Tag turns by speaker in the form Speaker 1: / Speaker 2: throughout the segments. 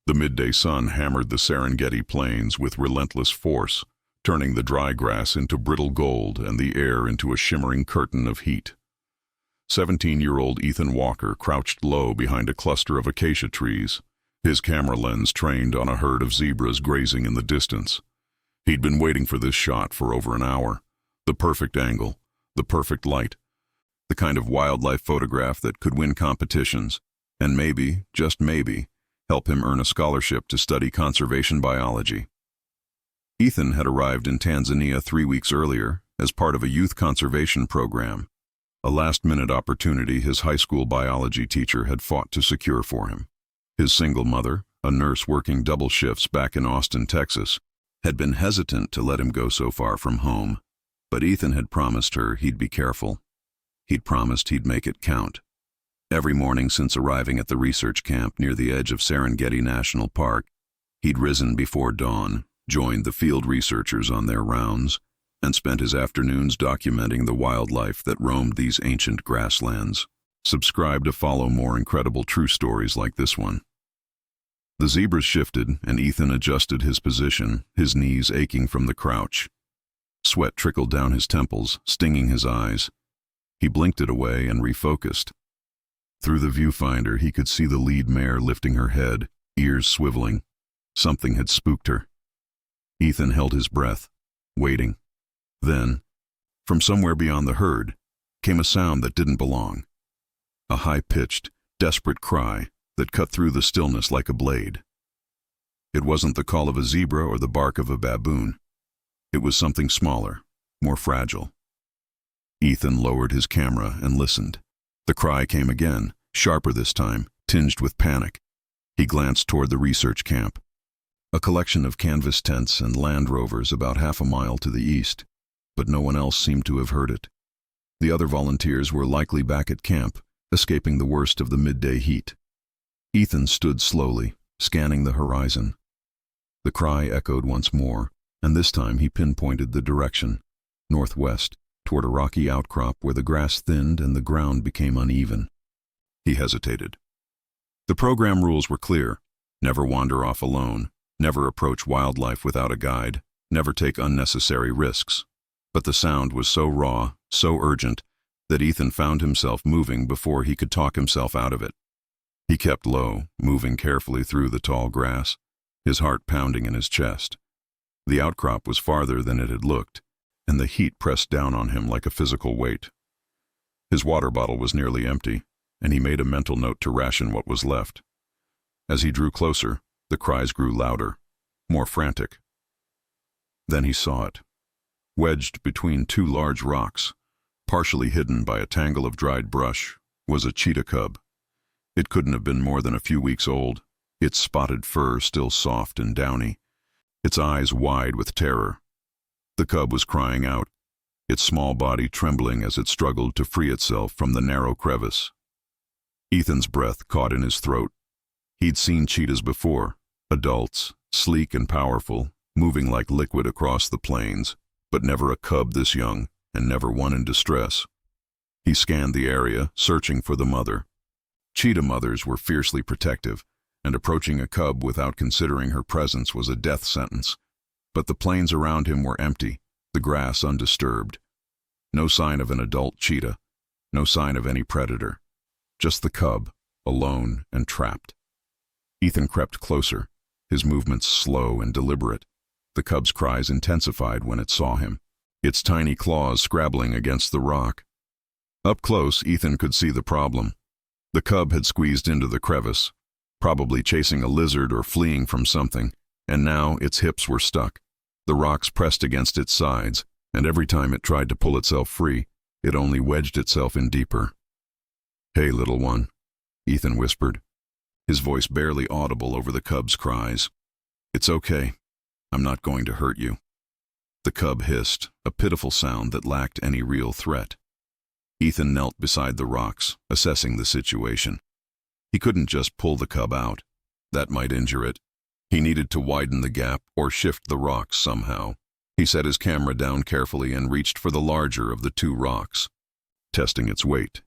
Speaker 1: The midday sun hammered the Serengeti plains with relentless force, turning the dry grass into brittle gold and the air into a shimmering curtain of heat. 17-year-old Ethan Walker crouched low behind a cluster of acacia trees, his camera lens trained on a herd of zebras grazing in the distance. He'd been waiting for this shot for over an hour. The perfect angle, the perfect light, the kind of wildlife photograph that could win competitions, and maybe, just maybe, help him earn a scholarship to study conservation biology. Ethan had arrived in Tanzania 3 weeks earlier as part of a youth conservation program, a last-minute opportunity his high school biology teacher had fought to secure for him. His single mother, a nurse working double shifts back in Austin, Texas, had been hesitant to let him go so far from home, but Ethan had promised her he'd be careful. He'd promised he'd make it count. Every morning since arriving at the research camp near the edge of Serengeti National Park, he'd risen before dawn, joined the field researchers on their rounds, and spent his afternoons documenting the wildlife that roamed these ancient grasslands. Subscribe to follow more incredible true stories like this one. The zebras shifted, and Ethan adjusted his position, his knees aching from the crouch. Sweat trickled down his temples, stinging his eyes. He blinked it away and refocused. Through the viewfinder, he could see the lead mare lifting her head, ears swiveling. Something had spooked her. Ethan held his breath, waiting. Then, from somewhere beyond the herd, came a sound that didn't belong. A high-pitched, desperate cry that cut through the stillness like a blade. It wasn't the call of a zebra or the bark of a baboon. It was something smaller, more fragile. Ethan lowered his camera and listened. The cry came again, sharper this time, tinged with panic. He glanced toward the research camp, a collection of canvas tents and Land Rovers about half a mile to the east, but no one else seemed to have heard it. The other volunteers were likely back at camp, escaping the worst of the midday heat. Ethan stood slowly, scanning the horizon. The cry echoed once more, and this time he pinpointed the direction, northwest, toward a rocky outcrop where the grass thinned and the ground became uneven. He hesitated. The program rules were clear: never wander off alone, never approach wildlife without a guide, never take unnecessary risks. But the sound was so raw, so urgent, that Ethan found himself moving before he could talk himself out of it. He kept low, moving carefully through the tall grass, his heart pounding in his chest. The outcrop was farther than it had looked, and the heat pressed down on him like a physical weight. His water bottle was nearly empty, and he made a mental note to ration what was left. As he drew closer, the cries grew louder, more frantic. Then he saw it. Wedged between two large rocks, partially hidden by a tangle of dried brush, was a cheetah cub. It couldn't have been more than a few weeks old, its spotted fur still soft and downy, its eyes wide with terror. The cub was crying out, its small body trembling as it struggled to free itself from the narrow crevice. Ethan's breath caught in his throat. He'd seen cheetahs before, adults, sleek and powerful, moving like liquid across the plains, but never a cub this young, and never one in distress. He scanned the area, searching for the mother. Cheetah mothers were fiercely protective, and approaching a cub without considering her presence was a death sentence. But the plains around him were empty, the grass undisturbed. No sign of an adult cheetah, no sign of any predator. Just the cub, alone and trapped. Ethan crept closer, his movements slow and deliberate. The cub's cries intensified when it saw him, its tiny claws scrabbling against the rock. Up close, Ethan could see the problem. The cub had squeezed into the crevice, probably chasing a lizard or fleeing from something, and now its hips were stuck. The rocks pressed against its sides, and every time it tried to pull itself free, it only wedged itself in deeper. "Hey, little one," Ethan whispered, his voice barely audible over the cub's cries. "It's okay. I'm not going to hurt you." The cub hissed, a pitiful sound that lacked any real threat. Ethan knelt beside the rocks, assessing the situation. He couldn't just pull the cub out. That might injure it. He needed to widen the gap or shift the rocks somehow. He set his camera down carefully and reached for the larger of the two rocks, testing its weight.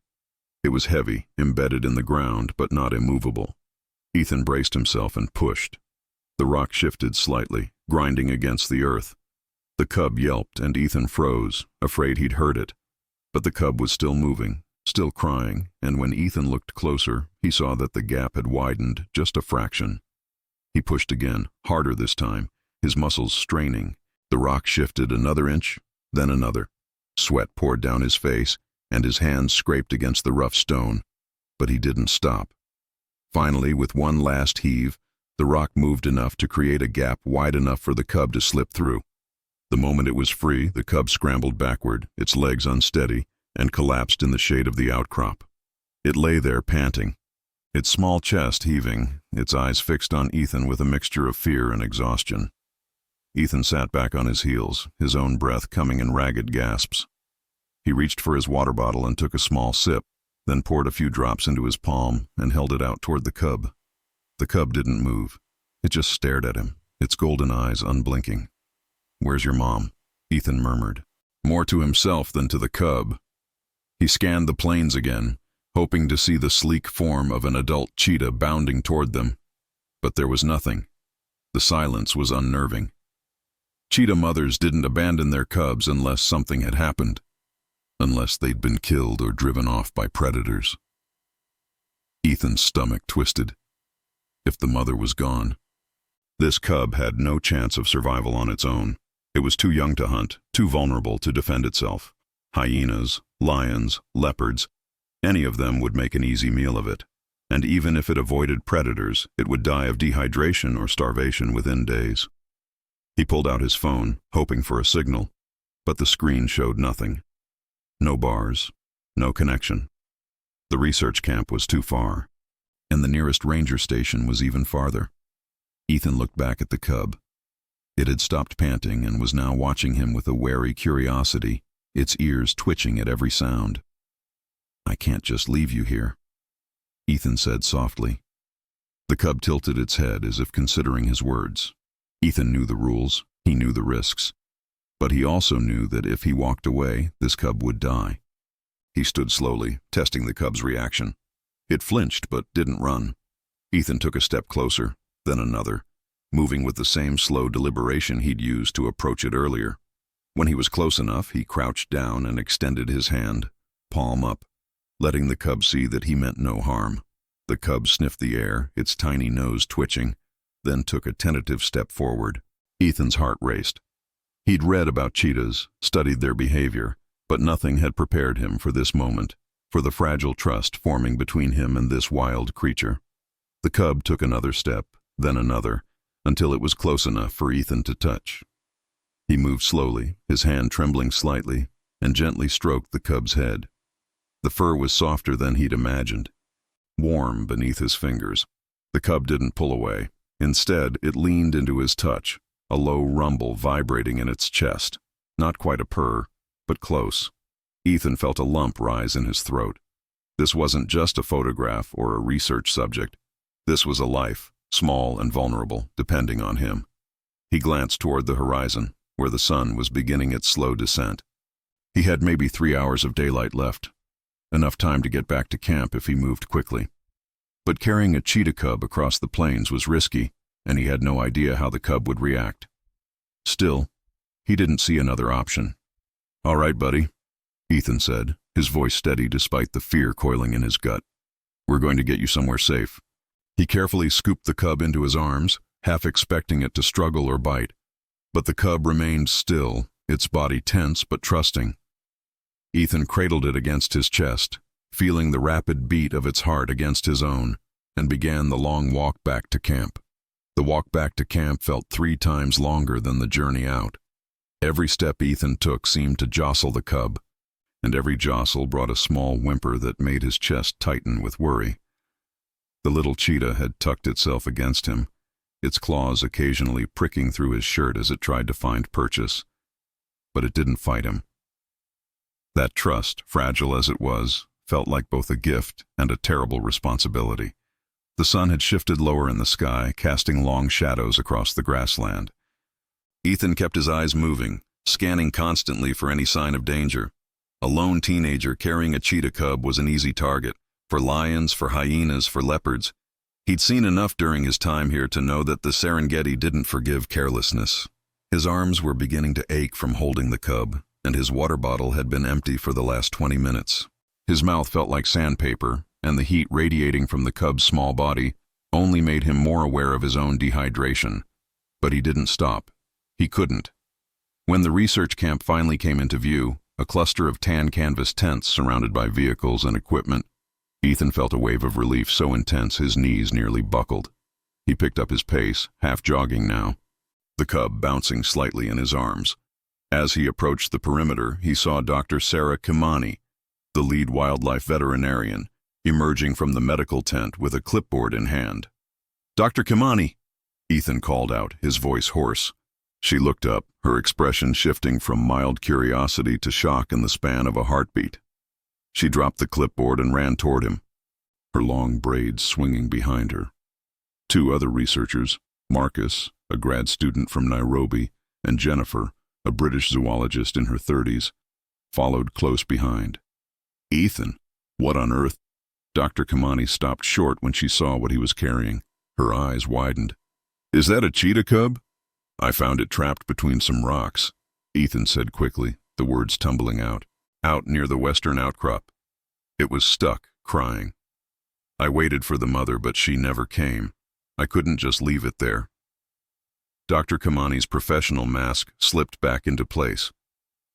Speaker 1: It was heavy, embedded in the ground, but not immovable. Ethan braced himself and pushed. The rock shifted slightly, grinding against the earth. The cub yelped, and Ethan froze, afraid he'd hurt it. But the cub was still moving, still crying, and when Ethan looked closer, he saw that the gap had widened just a fraction. He pushed again, harder this time, his muscles straining. The rock shifted another inch, then another. Sweat poured down his face, and his hands scraped against the rough stone. But he didn't stop. Finally, with one last heave, the rock moved enough to create a gap wide enough for the cub to slip through. The moment it was free, the cub scrambled backward, its legs unsteady, and collapsed in the shade of the outcrop. It lay there panting, its small chest heaving, its eyes fixed on Ethan with a mixture of fear and exhaustion. Ethan sat back on his heels, his own breath coming in ragged gasps. He reached for his water bottle and took a small sip, then poured a few drops into his palm and held it out toward the cub. The cub didn't move. It just stared at him, its golden eyes unblinking. "Where's your mom?" Ethan murmured, more to himself than to the cub. He scanned the plains again, hoping to see the sleek form of an adult cheetah bounding toward them. But there was nothing. The silence was unnerving. Cheetah mothers didn't abandon their cubs unless something had happened, unless they'd been killed or driven off by predators. Ethan's stomach twisted. If the mother was gone, this cub had no chance of survival on its own. It was too young to hunt, too vulnerable to defend itself. Hyenas, lions, leopards, any of them would make an easy meal of it. And even if it avoided predators, it would die of dehydration or starvation within days. He pulled out his phone, hoping for a signal, but the screen showed nothing. No bars, no connection. The research camp was too far, and the nearest ranger station was even farther. Ethan looked back at the cub. It had stopped panting and was now watching him with a wary curiosity, its ears twitching at every sound. "I can't just leave you here," Ethan said softly. The cub tilted its head as if considering his words. Ethan knew the rules, he knew the risks, but he also knew that if he walked away, this cub would die. He stood slowly, testing the cub's reaction. It flinched but didn't run. Ethan took a step closer, then another, moving with the same slow deliberation he'd used to approach it earlier. When he was close enough, he crouched down and extended his hand, palm up, letting the cub see that he meant no harm. The cub sniffed the air, its tiny nose twitching, then took a tentative step forward. Ethan's heart raced. He'd read about cheetahs, studied their behavior, but nothing had prepared him for this moment, for the fragile trust forming between him and this wild creature. The cub took another step, then another, until it was close enough for Ethan to touch. He moved slowly, his hand trembling slightly, and gently stroked the cub's head. The fur was softer than he'd imagined, warm beneath his fingers. The cub didn't pull away. Instead, it leaned into his touch, a low rumble vibrating in its chest. Not quite a purr, but close. Ethan felt a lump rise in his throat. This wasn't just a photograph or a research subject. This was a life, small and vulnerable, depending on him. He glanced toward the horizon, where the sun was beginning its slow descent. He had maybe 3 hours of daylight left, enough time to get back to camp if he moved quickly. But carrying a cheetah cub across the plains was risky, and he had no idea how the cub would react. Still, he didn't see another option. "All right, buddy," Ethan said, his voice steady despite the fear coiling in his gut. "We're going to get you somewhere safe." He carefully scooped the cub into his arms, half expecting it to struggle or bite. But the cub remained still, its body tense but trusting. Ethan cradled it against his chest, feeling the rapid beat of its heart against his own, and began the long walk back to camp. The walk back to camp felt 3 times longer than the journey out. Every step Ethan took seemed to jostle the cub, and every jostle brought a small whimper that made his chest tighten with worry. The little cheetah had tucked itself against him, its claws occasionally pricking through his shirt as it tried to find purchase. But it didn't fight him. That trust, fragile as it was, felt like both a gift and a terrible responsibility. The sun had shifted lower in the sky, casting long shadows across the grassland. Ethan kept his eyes moving, scanning constantly for any sign of danger. A lone teenager carrying a cheetah cub was an easy target, for lions, for hyenas, for leopards. He'd seen enough during his time here to know that the Serengeti didn't forgive carelessness. His arms were beginning to ache from holding the cub, and his water bottle had been empty for the last 20 minutes. His mouth felt like sandpaper, and the heat radiating from the cub's small body only made him more aware of his own dehydration. But he didn't stop. He couldn't. When the research camp finally came into view, a cluster of tan canvas tents surrounded by vehicles and equipment, Ethan felt a wave of relief so intense his knees nearly buckled. He picked up his pace, half jogging now, the cub bouncing slightly in his arms. As he approached the perimeter, he saw Dr. Sarah Kimani, the lead wildlife veterinarian, emerging from the medical tent with a clipboard in hand. "Dr. Kimani!" Ethan called out, his voice hoarse. She looked up, her expression shifting from mild curiosity to shock in the span of a heartbeat. She dropped the clipboard and ran toward him, her long braids swinging behind her. Two other researchers, Marcus, a grad student from Nairobi, and Jennifer, a British zoologist in her 30s, followed close behind. "Ethan, what on earth?" Dr. Kimani stopped short when she saw what he was carrying. Her eyes widened. "Is that a cheetah cub?" "I found it trapped between some rocks," Ethan said quickly, the words tumbling out near the western outcrop. "It was stuck, crying. I waited for the mother, but she never came. I couldn't just leave it there." Dr. Kimani's professional mask slipped back into place.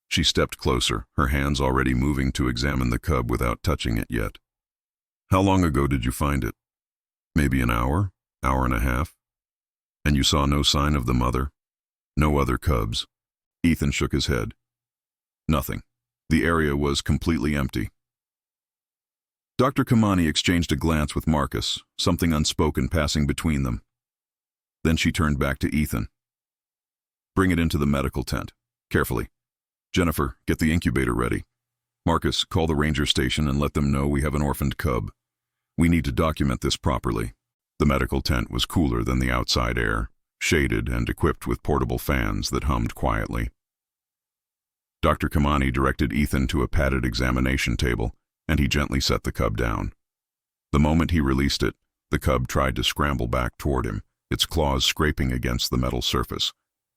Speaker 1: She stepped closer, her hands already moving to examine the cub without touching it yet. "How long ago did you find it?" "Maybe an hour, hour and a half." "And you saw no sign of the mother? No other cubs?" Ethan shook his head. "Nothing. The area was completely empty." Dr. Kimani exchanged a glance with Marcus, something unspoken passing between them. Then she turned back to Ethan. "Bring it into the medical tent, carefully. Jennifer, get the incubator ready. Marcus, call the ranger station and let them know we have an orphaned cub. We need to document this properly." The medical tent was cooler than the outside air, shaded and equipped with portable fans that hummed quietly. Dr. Kimani directed Ethan to a padded examination table, and he gently set the cub down. The moment he released it, the cub tried to scramble back toward him, its claws scraping against the metal surface.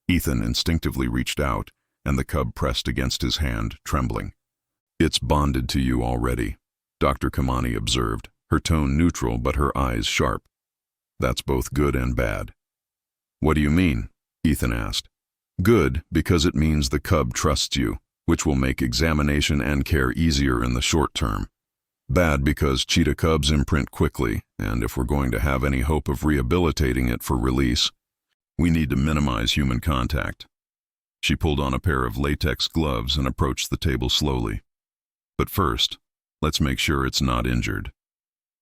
Speaker 1: Ethan instinctively reached out, and the cub pressed against his hand, trembling. "It's bonded to you already," Dr. Kimani observed, her tone neutral but her eyes sharp. "That's both good and bad." "What do you mean?" Ethan asked. "Good, because it means the cub trusts you, which will make examination and care easier in the short term. Bad, because cheetah cubs imprint quickly, and if we're going to have any hope of rehabilitating it for release, we need to minimize human contact." She pulled on a pair of latex gloves and approached the table slowly. "But first, let's make sure it's not injured."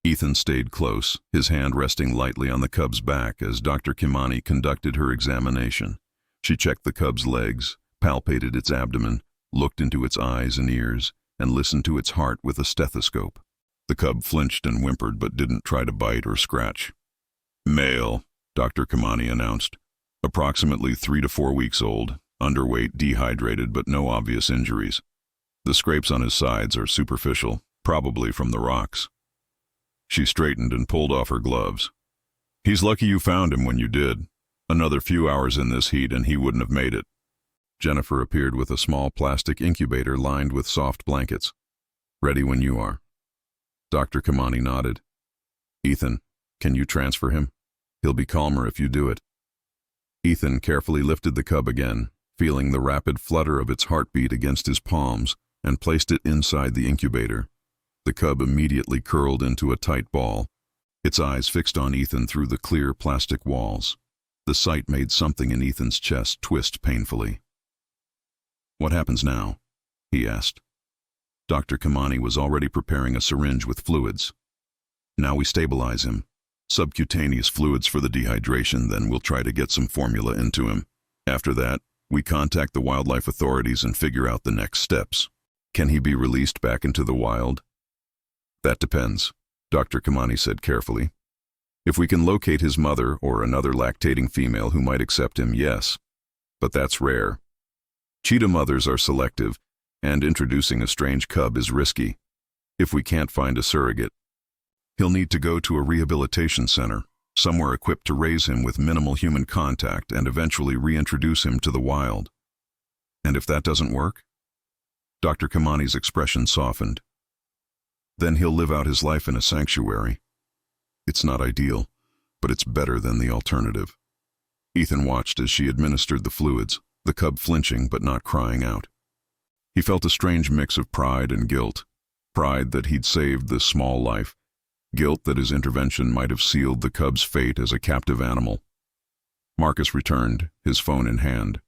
Speaker 1: Ethan stayed close, his hand resting lightly on the cub's back as Dr. Kimani conducted her examination. She checked the cub's legs, palpated its abdomen, looked into its eyes and ears, and listened to its heart with a stethoscope. The cub flinched and whimpered but didn't try to bite or scratch. "Male," Dr. Kimani announced. "Approximately 3 to 4 weeks old, underweight, dehydrated, but no obvious injuries. The scrapes on his sides are superficial, probably from the rocks." She straightened and pulled off her gloves. "He's lucky you found him when you did. Another few hours in this heat and he wouldn't have made it." Jennifer appeared with a small plastic incubator lined with soft blankets. "Ready when you are." Dr. Kimani nodded. "Ethan, can you transfer him? He'll be calmer if you do it." Ethan carefully lifted the cub again, feeling the rapid flutter of its heartbeat against his palms, and placed it inside the incubator. The cub immediately curled into a tight ball, its eyes fixed on Ethan through the clear plastic walls. The sight made something in Ethan's chest twist painfully. "What happens now?" he asked. Dr. Kimani was already preparing a syringe with fluids. "Now we stabilize him. Subcutaneous fluids for the dehydration, then we'll try to get some formula into him. After that, we contact the wildlife authorities and figure out the next steps. Can he be released back into the wild?" "That depends," Dr. Kimani said carefully. "If we can locate his mother or another lactating female who might accept him, yes. But that's rare. Cheetah mothers are selective, and introducing a strange cub is risky. If we can't find a surrogate..." He'll need to go to a rehabilitation center, somewhere equipped to raise him with minimal human contact and eventually reintroduce him to the wild. And if that doesn't work? Dr. Kamani's expression softened. Then he'll live out his life in a sanctuary. It's not ideal, but it's better than the alternative. Ethan watched as she administered the fluids, the cub flinching but not crying out. He felt a strange mix of pride and guilt. Pride that he'd saved this small life. Guilt that his intervention might have sealed the cub's fate as a captive animal. Marcus returned, his phone in hand.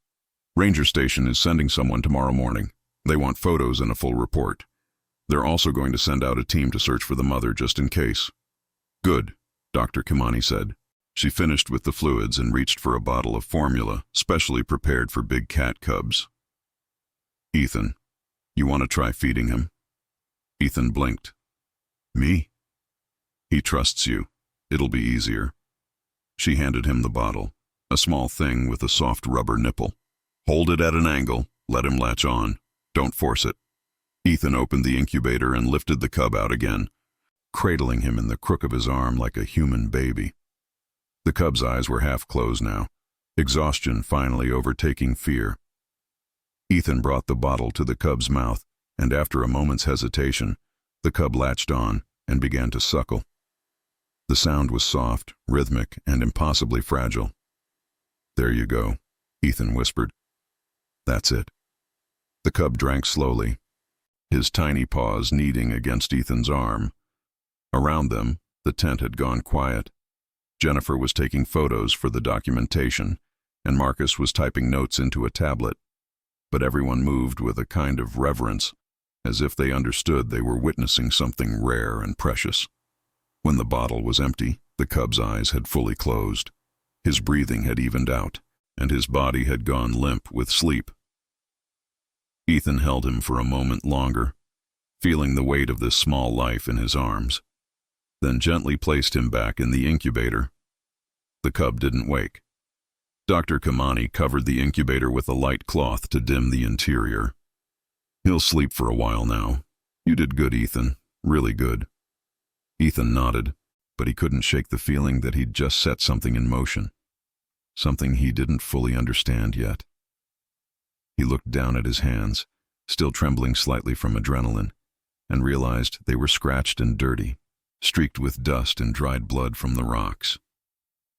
Speaker 1: Ranger Station is sending someone tomorrow morning. They want photos and a full report. They're also going to send out a team to search for the mother just in case. Good, Dr. Kamani said. She finished with the fluids and reached for a bottle of formula, specially prepared for big cat cubs. Ethan, you want to try feeding him? Ethan blinked. Me? He trusts you. It'll be easier. She handed him the bottle, a small thing with a soft rubber nipple. Hold it at an angle, let him latch on. Don't force it. Ethan opened the incubator and lifted the cub out again, cradling him in the crook of his arm like a human baby. The cub's eyes were half closed now, exhaustion finally overtaking fear. Ethan brought the bottle to the cub's mouth, and after a moment's hesitation, the cub latched on and began to suckle. The sound was soft, rhythmic, and impossibly fragile. There you go, Ethan whispered. That's it. The cub drank slowly, his tiny paws kneading against Ethan's arm. Around them, the tent had gone quiet. Jennifer was taking photos for the documentation, and Marcus was typing notes into a tablet. But everyone moved with a kind of reverence, as if they understood they were witnessing something rare and precious. When the bottle was empty, the cub's eyes had fully closed. His breathing had evened out, and his body had gone limp with sleep. Ethan held him for a moment longer, feeling the weight of this small life in his arms, then gently placed him back in the incubator. The cub didn't wake. Dr. Kamani covered the incubator with a light cloth to dim the interior. He'll sleep for a while now. You did good, Ethan. Really good. Ethan nodded, but he couldn't shake the feeling that he'd just set something in motion. Something he didn't fully understand yet. He looked down at his hands, still trembling slightly from adrenaline, and realized they were scratched and dirty, streaked with dust and dried blood from the rocks.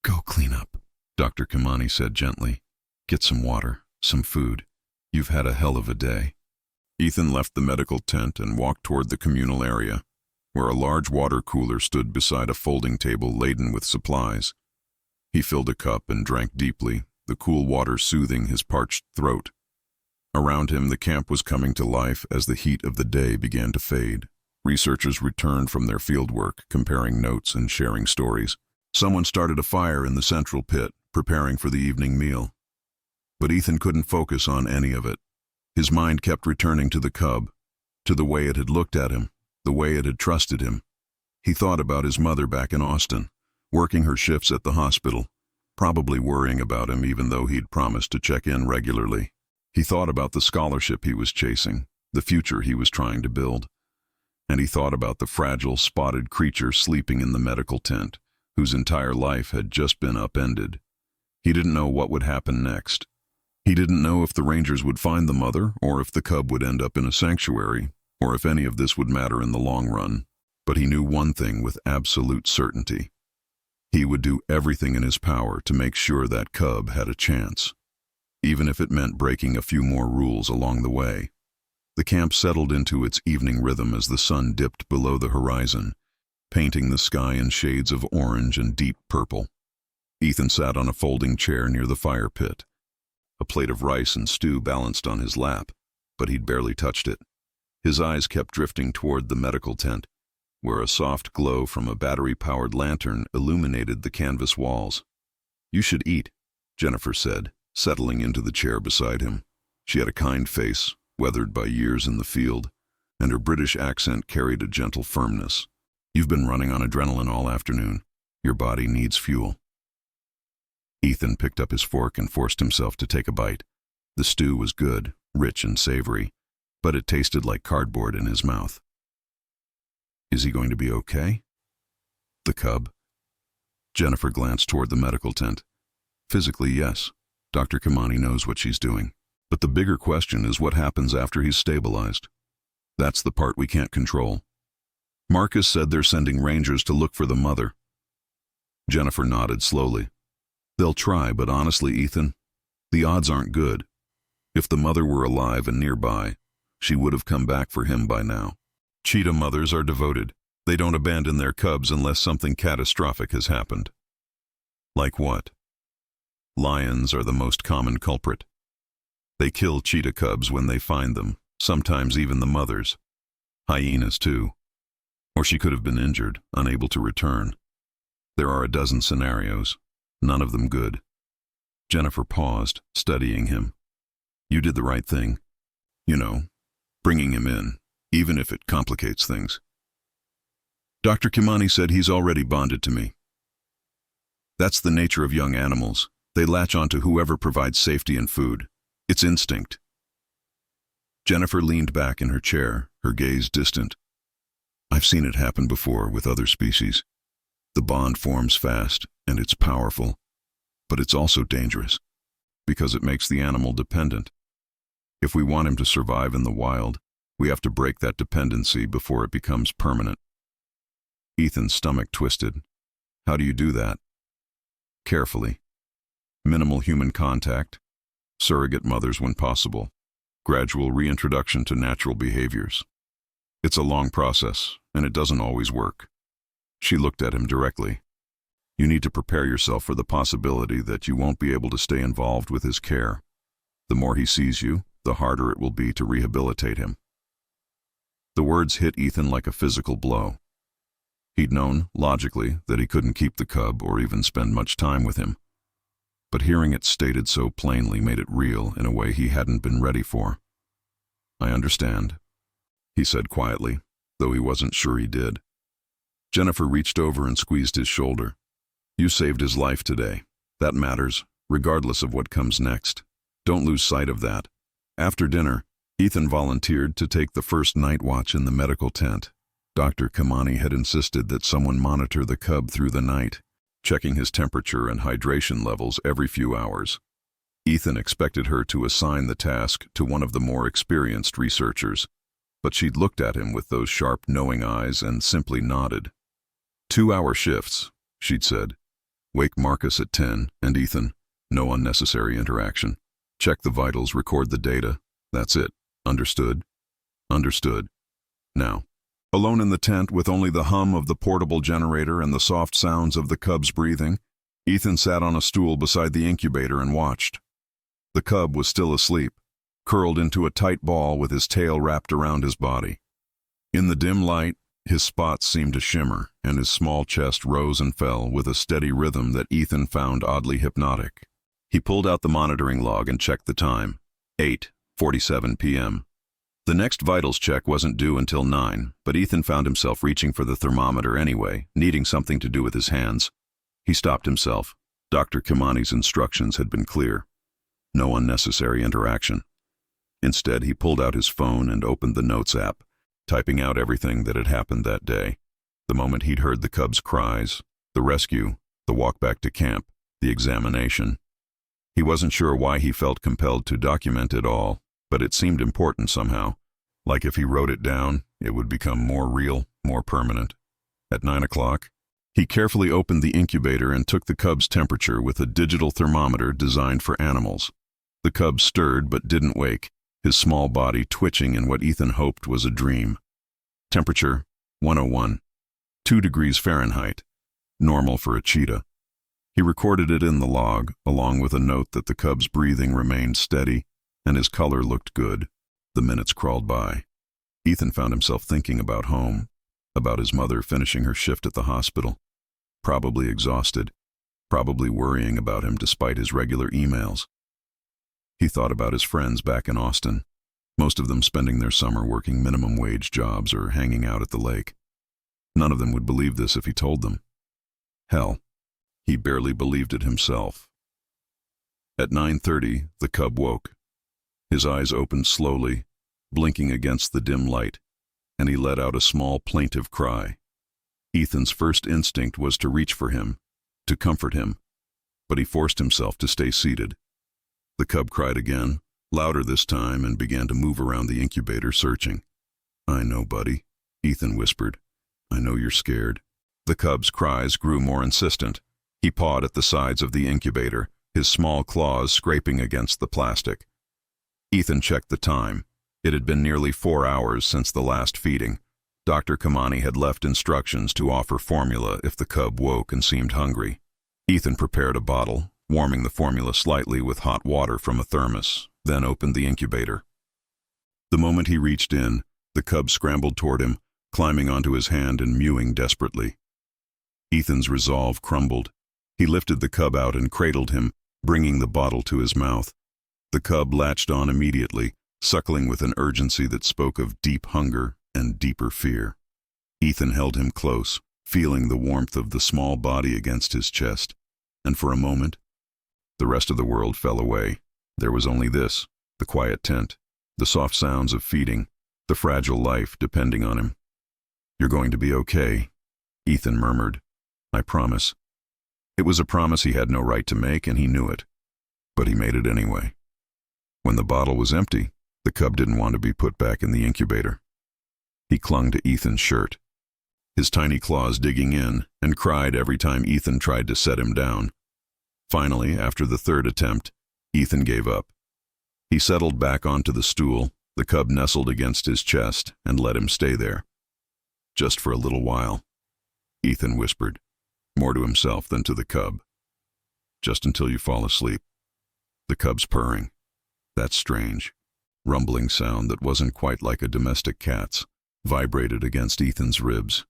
Speaker 1: Go clean up, Dr. Kamani said gently. Get some water, some food. You've had a hell of a day. Ethan left the medical tent and walked toward the communal area, where a large water cooler stood beside a folding table laden with supplies. He filled a cup and drank deeply, the cool water soothing his parched throat. Around him, the camp was coming to life as the heat of the day began to fade. Researchers returned from their fieldwork, comparing notes and sharing stories. Someone started a fire in the central pit, preparing for the evening meal. But Ethan couldn't focus on any of it. His mind kept returning to the cub, to the way it had looked at him, the way it had trusted him. He thought about his mother back in Austin, working her shifts at the hospital, probably worrying about him even though he'd promised to check in regularly. He thought about the scholarship he was chasing, the future he was trying to build. And he thought about the fragile, spotted creature sleeping in the medical tent, whose entire life had just been upended. He didn't know what would happen next. He didn't know if the Rangers would find the mother, or if the cub would end up in a sanctuary, or if any of this would matter in the long run. But he knew one thing with absolute certainty. He would do everything in his power to make sure that cub had a chance, even if it meant breaking a few more rules along the way. The camp settled into its evening rhythm as the sun dipped below the horizon, painting the sky in shades of orange and deep purple. Ethan sat on a folding chair near the fire pit. A plate of rice and stew balanced on his lap, but he'd barely touched it. His eyes kept drifting toward the medical tent, where a soft glow from a battery-powered lantern illuminated the canvas walls. You should eat, Jennifer said, settling into the chair beside him. She had a kind face, weathered by years in the field, and her British accent carried a gentle firmness. You've been running on adrenaline all afternoon. Your body needs fuel. Ethan picked up his fork and forced himself to take a bite. The stew was good, rich and savory, but it tasted like cardboard in his mouth. Is he going to be okay? The cub? Jennifer glanced toward the medical tent. Physically, yes. Dr. Kamani knows what she's doing. But the bigger question is what happens after he's stabilized. That's the part we can't control. Marcus said they're sending rangers to look for the mother. Jennifer nodded slowly. They'll try, but honestly, Ethan, the odds aren't good. If the mother were alive and nearby, she would have come back for him by now. Cheetah mothers are devoted. They don't abandon their cubs unless something catastrophic has happened. Like what? Lions are the most common culprit. They kill cheetah cubs when they find them, sometimes even the mothers. Hyenas too. Or she could have been injured, unable to return. There are a dozen scenarios, none of them good. Jennifer paused, studying him. You did the right thing. You know, bringing him in, even if it complicates things. Dr. Kimani said he's already bonded to me. That's the nature of young animals. They latch onto whoever provides safety and food. It's instinct. Jennifer leaned back in her chair, her gaze distant. I've seen it happen before with other species. The bond forms fast, and it's powerful. But it's also dangerous, because it makes the animal dependent. If we want him to survive in the wild, we have to break that dependency before it becomes permanent. Ethan's stomach twisted. How do you do that? Carefully. Minimal human contact, surrogate mothers when possible, gradual reintroduction to natural behaviors. It's a long process, and it doesn't always work. She looked at him directly. You need to prepare yourself for the possibility that you won't be able to stay involved with his care. The more he sees you, the harder it will be to rehabilitate him. The words hit Ethan like a physical blow. He'd known, logically, that he couldn't keep the cub or even spend much time with him. But hearing it stated so plainly made it real in a way he hadn't been ready for. I understand, he said quietly, though he wasn't sure he did. Jennifer reached over and squeezed his shoulder. You saved his life today. That matters, regardless of what comes next. Don't lose sight of that. After dinner, Ethan volunteered to take the first night watch in the medical tent. Dr. Kamani had insisted that someone monitor the cub through the night, checking his temperature and hydration levels every few hours. Ethan expected her to assign the task to one of the more experienced researchers, but she'd looked at him with those sharp, knowing eyes and simply nodded. 2-hour shifts, she'd said. Wake Marcus at 10, and Ethan, no unnecessary interaction. Check the vitals, record the data. That's it. Understood? Understood. Now, alone in the tent with only the hum of the portable generator and the soft sounds of the cub's breathing, Ethan sat on a stool beside the incubator and watched. The cub was still asleep, curled into a tight ball with his tail wrapped around his body. In the dim light, his spots seemed to shimmer, and his small chest rose and fell with a steady rhythm that Ethan found oddly hypnotic. He pulled out the monitoring log and checked the time. 8:47 p.m. The next vitals check wasn't due until 9, but Ethan found himself reaching for the thermometer anyway, needing something to do with his hands. He stopped himself. Dr. Kimani's instructions had been clear. No unnecessary interaction. Instead, he pulled out his phone and opened the Notes app, typing out everything that had happened that day. The moment he'd heard the cub's cries, the rescue, the walk back to camp, the examination. He wasn't sure why he felt compelled to document it all, but it seemed important somehow. Like if he wrote it down, it would become more real, more permanent. At 9 o'clock, he carefully opened the incubator and took the cub's temperature with a digital thermometer designed for animals. The cub stirred but didn't wake, his small body twitching in what Ethan hoped was a dream. Temperature, 101, 2 degrees Fahrenheit, normal for a cheetah. He recorded it in the log, along with a note that the cub's breathing remained steady and his color looked good. The minutes crawled by. Ethan found himself thinking about home, about his mother finishing her shift at the hospital, probably exhausted, probably worrying about him despite his regular emails. He thought about his friends back in Austin, most of them spending their summer working minimum wage jobs or hanging out at the lake. None of them would believe this if he told them. Hell, he barely believed it himself. At 9:30, the cub woke. His eyes opened slowly, blinking against the dim light, and he let out a small plaintive cry. Ethan's first instinct was to reach for him, to comfort him, but he forced himself to stay seated. The cub cried again, louder this time, and began to move around the incubator, searching. "I know, buddy," Ethan whispered. "I know you're scared." The cub's cries grew more insistent. He pawed at the sides of the incubator, his small claws scraping against the plastic. Ethan checked the time. It had been nearly 4 hours since the last feeding. Dr. Kamani had left instructions to offer formula if the cub woke and seemed hungry. Ethan prepared a bottle, warming the formula slightly with hot water from a thermos, then opened the incubator. The moment he reached in, the cub scrambled toward him, climbing onto his hand and mewing desperately. Ethan's resolve crumbled. He lifted the cub out and cradled him, bringing the bottle to his mouth. The cub latched on immediately, suckling with an urgency that spoke of deep hunger and deeper fear. Ethan held him close, feeling the warmth of the small body against his chest, and for a moment, the rest of the world fell away. There was only this, the quiet tent, the soft sounds of feeding, the fragile life depending on him. "You're going to be okay," Ethan murmured. "I promise." It was a promise he had no right to make, and he knew it. But he made it anyway. When the bottle was empty, the cub didn't want to be put back in the incubator. He clung to Ethan's shirt, his tiny claws digging in, and cried every time Ethan tried to set him down. Finally, after the third attempt, Ethan gave up. He settled back onto the stool, the cub nestled against his chest, and let him stay there. "Just for a little while," Ethan whispered, more to himself than to the cub. "Just until you fall asleep." The cub's purring, that strange, rumbling sound that wasn't quite like a domestic cat's, vibrated against Ethan's ribs.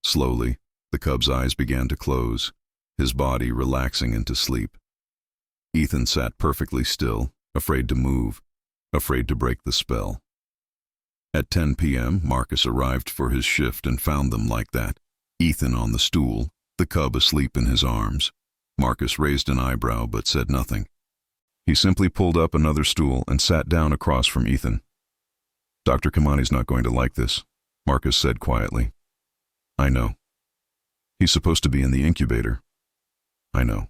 Speaker 1: Slowly, the cub's eyes began to close, his body relaxing into sleep. Ethan sat perfectly still, afraid to move, afraid to break the spell. At 10 p.m., Marcus arrived for his shift and found them like that. Ethan on the stool, the cub asleep in his arms. Marcus raised an eyebrow but said nothing. He simply pulled up another stool and sat down across from Ethan. "Dr. Kamani's not going to like this," Marcus said quietly. "I know. He's supposed to be in the incubator." "I know."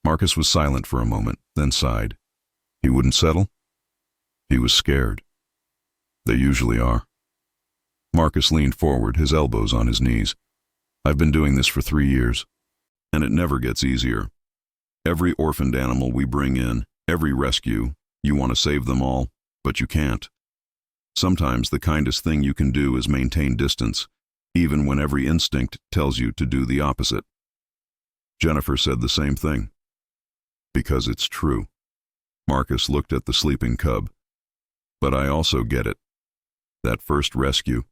Speaker 1: Marcus was silent for a moment, then sighed. He wouldn't settle? He was scared. They usually are. Marcus leaned forward, his elbows on his knees. "I've been doing this for 3 years, and it never gets easier. Every orphaned animal we bring in, every rescue, you want to save them all, but you can't. Sometimes the kindest thing you can do is maintain distance, even when every instinct tells you to do the opposite." Jennifer said the same thing. "Because it's true." Marcus looked at the sleeping cub. "But I also get it. That first rescue,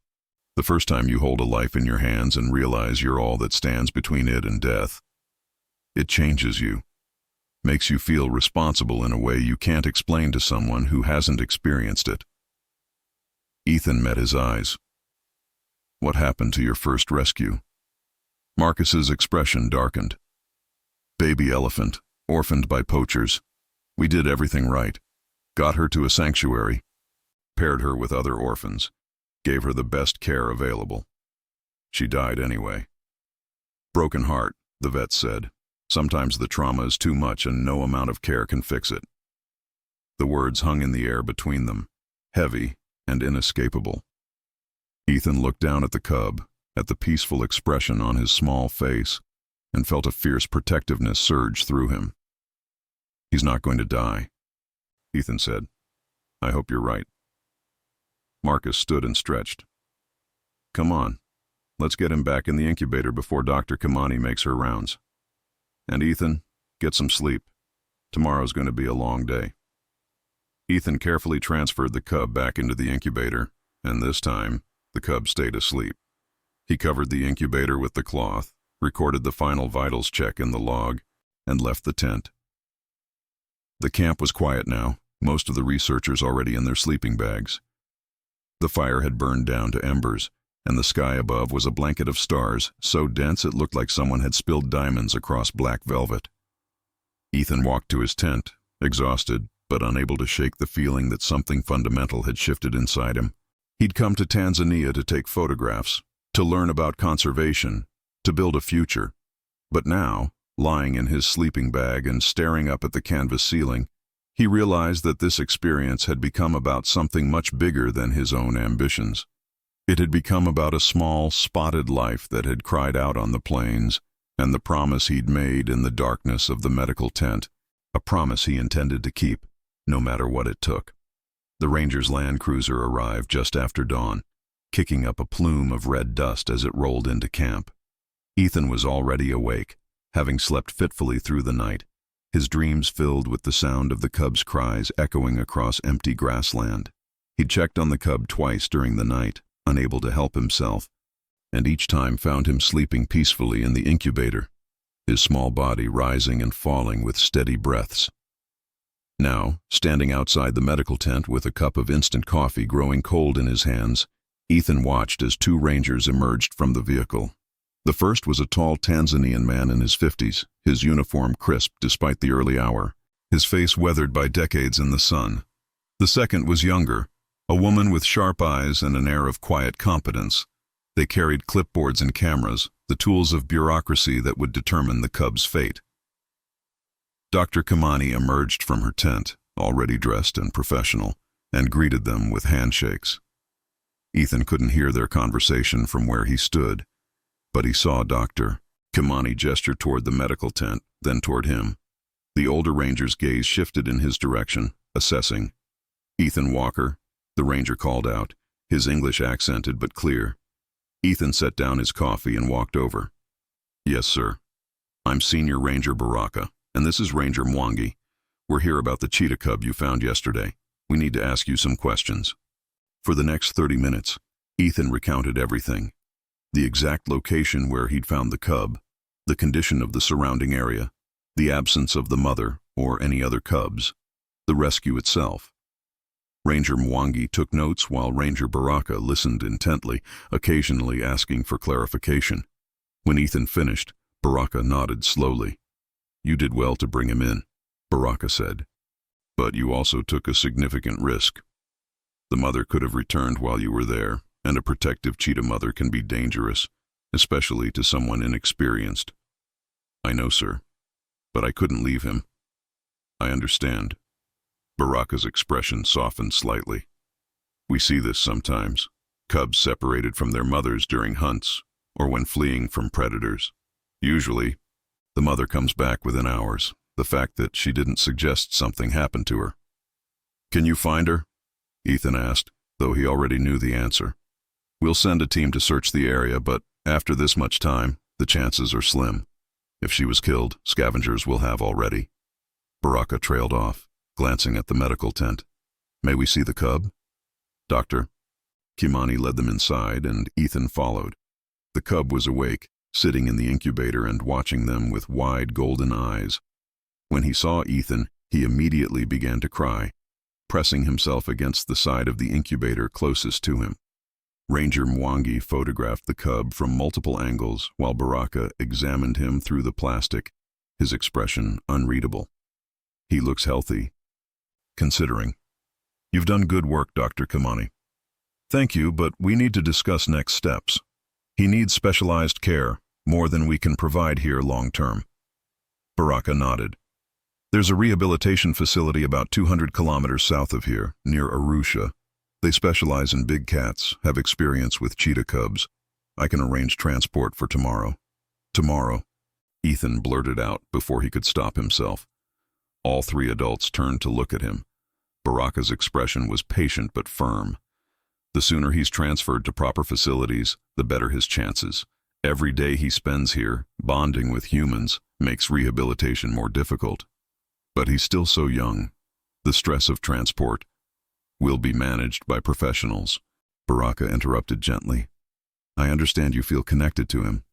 Speaker 1: the first time you hold a life in your hands and realize you're all that stands between it and death, it changes you, makes you feel responsible in a way you can't explain to someone who hasn't experienced it." Ethan met his eyes. "What happened to your first rescue?" Marcus's expression darkened. "Baby elephant, orphaned by poachers. We did everything right. Got her to a sanctuary, paired her with other orphans, gave her the best care available. She died anyway. Broken heart," the vet said. "Sometimes the trauma is too much and no amount of care can fix it." The words hung in the air between them, heavy and inescapable. Ethan looked down at the cub, at the peaceful expression on his small face, and felt a fierce protectiveness surge through him. "He's not going to die," Ethan said. "I hope you're right." Marcus stood and stretched. "Come on, let's get him back in the incubator before Dr. Kamani makes her rounds. And Ethan, get some sleep. Tomorrow's going to be a long day." Ethan carefully transferred the cub back into the incubator, and this time, the cub stayed asleep. He covered the incubator with the cloth, recorded the final vitals check in the log, and left the tent. The camp was quiet now, most of the researchers already in their sleeping bags. The fire had burned down to embers, and the sky above was a blanket of stars, so dense it looked like someone had spilled diamonds across black velvet. Ethan walked to his tent, exhausted, but unable to shake the feeling that something fundamental had shifted inside him. He'd come to Tanzania to take photographs, to learn about conservation, to build a future. But now, lying in his sleeping bag and staring up at the canvas ceiling, he realized that this experience had become about something much bigger than his own ambitions. It had become about a small, spotted life that had cried out on the plains, and the promise he'd made in the darkness of the medical tent, a promise he intended to keep, no matter what it took. The Ranger's Land Cruiser arrived just after dawn, kicking up a plume of red dust as it rolled into camp. Ethan was already awake, having slept fitfully through the night, his dreams filled with the sound of the cub's cries echoing across empty grassland. He'd checked on the cub twice during the night, unable to help himself, and each time found him sleeping peacefully in the incubator, his small body rising and falling with steady breaths. Now, standing outside the medical tent with a cup of instant coffee growing cold in his hands, Ethan watched as two rangers emerged from the vehicle. The first was a tall Tanzanian man in his 50s, his uniform crisp despite the early hour, his face weathered by decades in the sun. The second was younger, a woman with sharp eyes and an air of quiet competence. They carried clipboards and cameras, the tools of bureaucracy that would determine the cub's fate. Dr. Kamani emerged from her tent, already dressed and professional, and greeted them with handshakes. Ethan couldn't hear their conversation from where he stood, but he saw Dr. Kamani gesture toward the medical tent, then toward him. The older ranger's gaze shifted in his direction, assessing. "Ethan Walker," the ranger called out, his English accented but clear. Ethan set down his coffee and walked over. "Yes, sir. I'm Senior Ranger Baraka, and this is Ranger Mwangi. We're here about the cheetah cub you found yesterday. We need to ask you some questions." For the next 30 minutes, Ethan recounted everything. The exact location where he'd found the cub, the condition of the surrounding area, the absence of the mother or any other cubs, the rescue itself. Ranger Mwangi took notes while Ranger Baraka listened intently, occasionally asking for clarification. When Ethan finished, Baraka nodded slowly. "You did well to bring him in," Baraka said. "But you also took a significant risk. The mother could have returned while you were there, and a protective cheetah mother can be dangerous, especially to someone inexperienced." "I know, sir, but I couldn't leave him." "I understand." Baraka's expression softened slightly. "We see this sometimes. Cubs separated from their mothers during hunts or when fleeing from predators. Usually, the mother comes back within hours. The fact that she didn't suggest something happened to her." "Can you find her?" Ethan asked, though he already knew the answer. "We'll send a team to search the area, but after this much time, the chances are slim. If she was killed, scavengers will have already." Baraka trailed off, glancing at the medical tent. "May we see the cub?" "Doctor." Kimani led them inside, and Ethan followed. The cub was awake, sitting in the incubator and watching them with wide golden eyes. When he saw Ethan, he immediately began to cry, pressing himself against the side of the incubator closest to him. Ranger Mwangi photographed the cub from multiple angles while Baraka examined him through the plastic, his expression unreadable. "He looks healthy, considering." "You've done good work, Dr. Kamani." "Thank you, but we need to discuss next steps. He needs specialized care, more than we can provide here long-term." Baraka nodded. "There's a rehabilitation facility about 200 kilometers south of here, near Arusha. They specialize in big cats, have experience with cheetah cubs. I can arrange transport for tomorrow." "Tomorrow," Ethan blurted out before he could stop himself. All three adults turned to look at him. Baraka's expression was patient but firm. The sooner he's transferred to proper facilities, the better his chances. Every day he spends here, bonding with humans, makes rehabilitation more difficult. But he's still so young. The stress of transport will be managed by professionals." Baraka interrupted gently. "I understand you feel connected to him.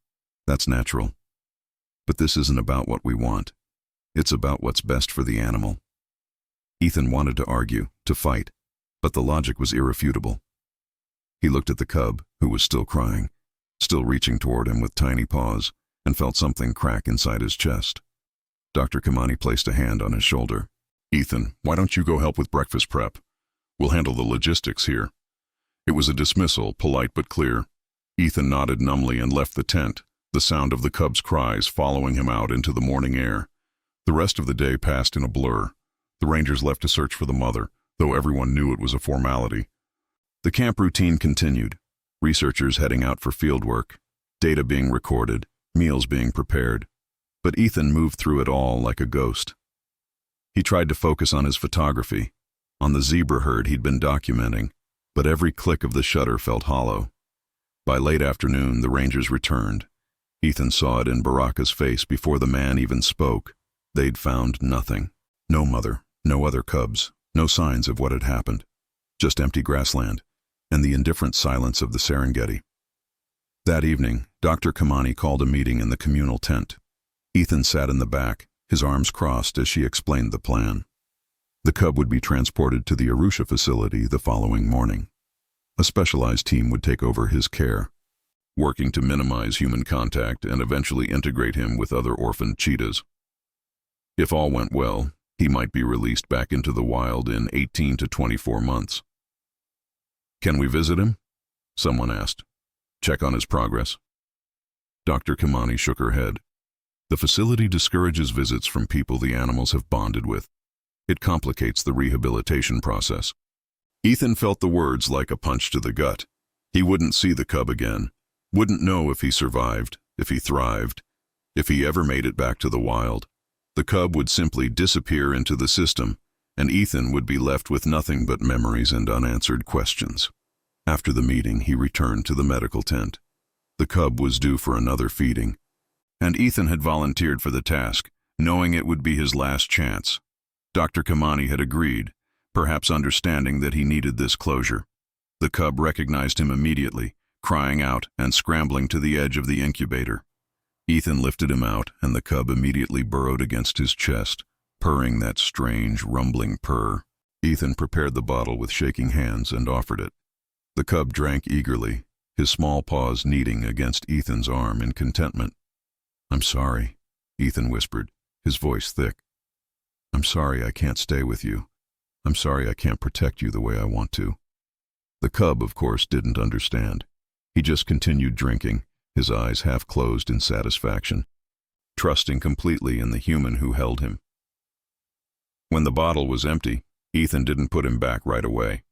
Speaker 1: That's natural. But this isn't about what we want. It's about what's best for the animal." Ethan wanted to argue, to fight, but the logic was irrefutable. He looked at the cub, who was still crying, still reaching toward him with tiny paws, and felt something crack inside his chest. Dr. Kamani placed a hand on his shoulder. "Ethan, why don't you go help with breakfast prep? We'll handle the logistics here." It was a dismissal, polite but clear. Ethan nodded numbly and left the tent, the sound of the cub's cries following him out into the morning air. The rest of the day passed in a blur. The rangers left to search for the mother, though everyone knew it was a formality. The camp routine continued, researchers heading out for fieldwork, data being recorded, meals being prepared. But Ethan moved through it all like a ghost. He tried to focus on his photography, on the zebra herd he'd been documenting, but every click of the shutter felt hollow. By late afternoon, the rangers returned. Ethan saw it in Baraka's face before the man even spoke. They'd found nothing. No mother, no other cubs, no signs of what had happened. Just empty grassland, and the indifferent silence of the Serengeti. That evening, Dr. Kamani called a meeting in the communal tent. Ethan sat in the back, his arms crossed as she explained the plan. The cub would be transported to the Arusha facility the following morning. A specialized team would take over his care, working to minimize human contact and eventually integrate him with other orphaned cheetahs. If all went well, he might be released back into the wild in 18 to 24 months. "Can we visit him?" someone asked. "Check on his progress?" Dr. Kamani shook her head. The facility discourages visits from people the animals have bonded with. It complicates the rehabilitation process. Ethan felt the words like a punch to the gut. He wouldn't see the cub again, wouldn't know if he survived, if he thrived, if he ever made it back to the wild. The cub would simply disappear into the system, and Ethan would be left with nothing but memories and unanswered questions. After the meeting, he returned to the medical tent. The cub was due for another feeding, and Ethan had volunteered for the task, knowing it would be his last chance. Dr. Kamani had agreed, perhaps understanding that he needed this closure. The cub recognized him immediately, crying out and scrambling to the edge of the incubator. Ethan lifted him out, and the cub immediately burrowed against his chest, purring that strange, rumbling purr. Ethan prepared the bottle with shaking hands and offered it. The cub drank eagerly, his small paws kneading against Ethan's arm in contentment. "I'm sorry," Ethan whispered, his voice thick. "I'm sorry I can't stay with you. I'm sorry I can't protect you the way I want to." The cub, of course, didn't understand. He just continued drinking, his eyes half closed in satisfaction, trusting completely in the human who held him. When the bottle was empty, Ethan didn't put him back right away.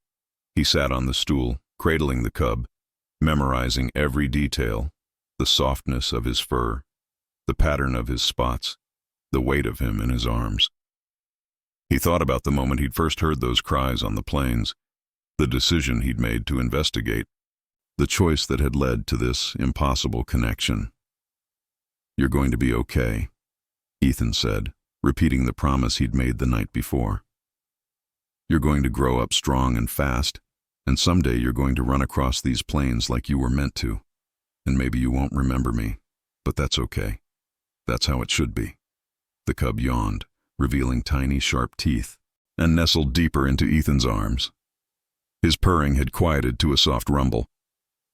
Speaker 1: He sat on the stool, cradling the cub, memorizing every detail, the softness of his fur, the pattern of his spots, the weight of him in his arms. He thought about the moment he'd first heard those cries on the plains, the decision he'd made to investigate, the choice that had led to this impossible connection. "You're going to be okay," Ethan said, repeating the promise he'd made the night before. "You're going to grow up strong and fast, and someday you're going to run across these plains like you were meant to. And maybe you won't remember me, but that's okay. That's how it should be." The cub yawned, revealing tiny, sharp teeth, and nestled deeper into Ethan's arms. His purring had quieted to a soft rumble,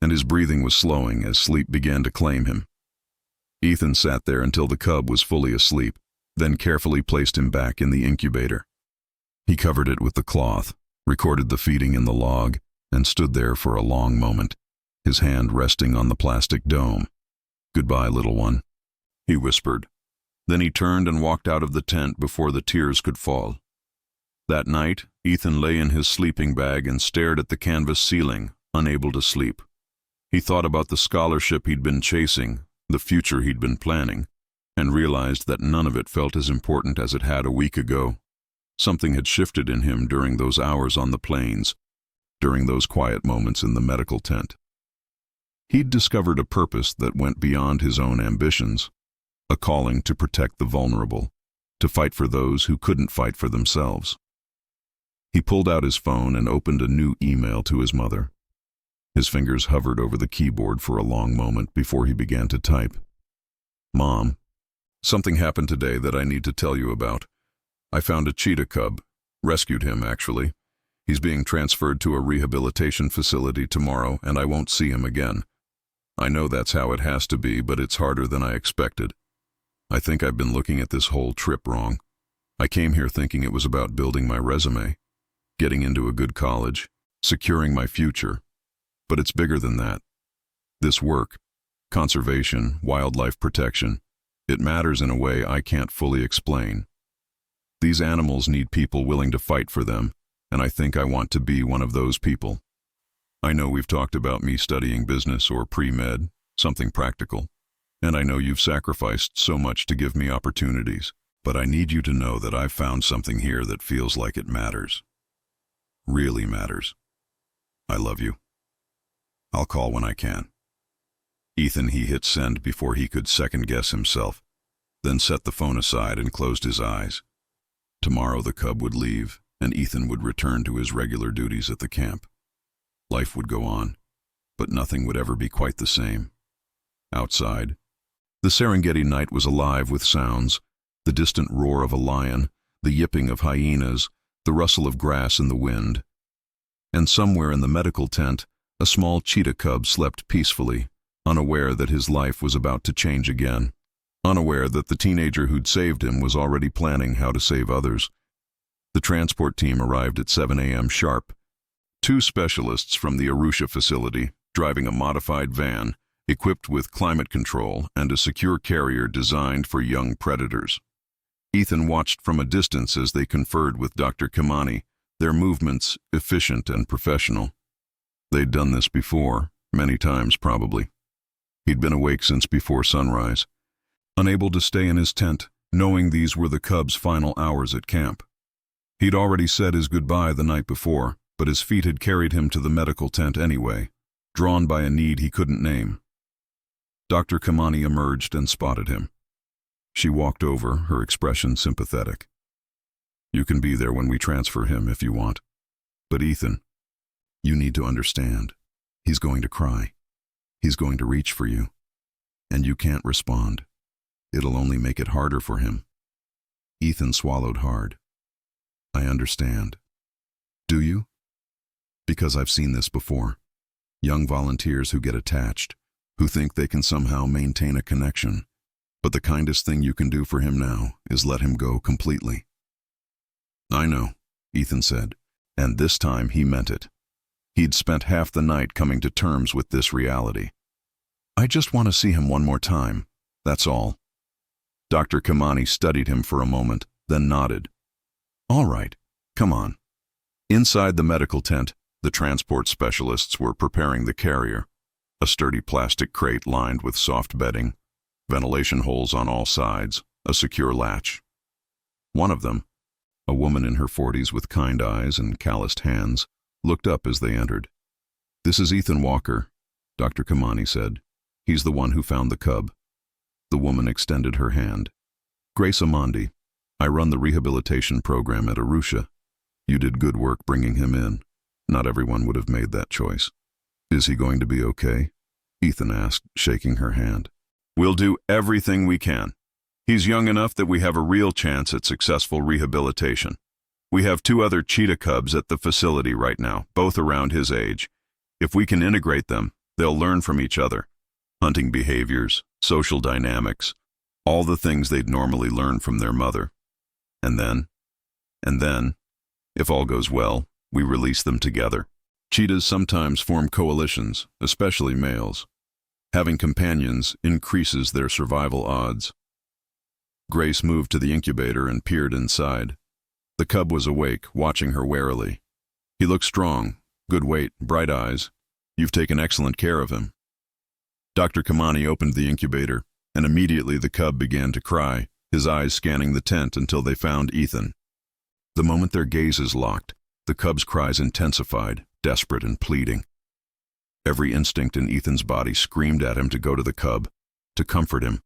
Speaker 1: and his breathing was slowing as sleep began to claim him. Ethan sat there until the cub was fully asleep, then carefully placed him back in the incubator. He covered it with the cloth, recorded the feeding in the log, and stood there for a long moment, his hand resting on the plastic dome. "Goodbye, little one," he whispered. Then he turned and walked out of the tent before the tears could fall. That night, Ethan lay in his sleeping bag and stared at the canvas ceiling, unable to sleep. He thought about the scholarship he'd been chasing, the future he'd been planning, and realized that none of it felt as important as it had a week ago. Something had shifted in him during those hours on the plains, during those quiet moments in the medical tent. He'd discovered a purpose that went beyond his own ambitions, a calling to protect the vulnerable, to fight for those who couldn't fight for themselves. He pulled out his phone and opened a new email to his mother. His fingers hovered over the keyboard for a long moment before he began to type. "Mom, something happened today that I need to tell you about. I found a cheetah cub, rescued him actually. He's being transferred to a rehabilitation facility tomorrow, and I won't see him again. I know that's how it has to be, but it's harder than I expected. I think I've been looking at this whole trip wrong. I came here thinking it was about building my resume, getting into a good college, securing my future. But it's bigger than that. This work, conservation, wildlife protection, it matters in a way I can't fully explain. These animals need people willing to fight for them, and I think I want to be one of those people. I know we've talked about me studying business or pre-med, something practical, and I know you've sacrificed so much to give me opportunities, but I need you to know that I've found something here that feels like it matters. Really matters. I love you. I'll call when I can. Ethan, he hit send before he could second-guess himself, then set the phone aside and closed his eyes. Tomorrow the cub would leave, and Ethan would return to his regular duties at the camp. Life would go on, but nothing would ever be quite the same. Outside, the Serengeti night was alive with sounds, the distant roar of a lion, the yipping of hyenas, the rustle of grass in the wind. And somewhere in the medical tent, a small cheetah cub slept peacefully, unaware that his life was about to change again, unaware that the teenager who'd saved him was already planning how to save others. The transport team arrived at 7 a.m. sharp. 2 specialists from the Arusha facility, driving a modified van, equipped with climate control and a secure carrier designed for young predators. Ethan watched from a distance as they conferred with Dr. Kamani, their movements efficient and professional. They'd done this before, many times probably. He'd been awake since before sunrise, unable to stay in his tent, knowing these were the cub's final hours at camp. He'd already said his goodbye the night before, but his feet had carried him to the medical tent anyway, drawn by a need he couldn't name. Dr. Kamani emerged and spotted him. She walked over, her expression sympathetic. "You can be there when we transfer him if you want. But Ethan, you need to understand. He's going to cry. He's going to reach for you. And you can't respond. It'll only make it harder for him." Ethan swallowed hard. "I understand." "Do you?" "Because I've seen this before. Young volunteers who get attached, who think they can somehow maintain a connection. But the kindest thing you can do for him now is let him go completely." "I know," Ethan said, and this time he meant it. He'd spent half the night coming to terms with this reality. "I just want to see him one more time, that's all." Dr. Kamani studied him for a moment, then nodded. "All right, come on." Inside the medical tent, the transport specialists were preparing the carrier, a sturdy plastic crate lined with soft bedding, ventilation holes on all sides, a secure latch. One of them, a woman in her 40s with kind eyes and calloused hands, looked up as they entered. "This is Ethan Walker," Dr. Kamani said. "He's the one who found the cub." The woman extended her hand. "Grace Amandi, I run the rehabilitation program at Arusha. You did good work bringing him in. Not everyone would have made that choice." "Is he going to be okay?" Ethan asked, shaking her hand. "We'll do everything we can. He's young enough that we have a real chance at successful rehabilitation. We have 2 other cheetah cubs at the facility right now, both around his age. If we can integrate them, they'll learn from each other. Hunting behaviors, social dynamics, all the things they'd normally learn from their mother. And then, if all goes well, we release them together. Cheetahs sometimes form coalitions, especially males. Having companions increases their survival odds." Grace moved to the incubator and peered inside. The cub was awake, watching her warily. "He looks strong, good weight, bright eyes. You've taken excellent care of him." Dr. Kamani opened the incubator, and immediately the cub began to cry, his eyes scanning the tent until they found Ethan. The moment their gazes locked, the cub's cries intensified, desperate and pleading. Every instinct in Ethan's body screamed at him to go to the cub, to comfort him,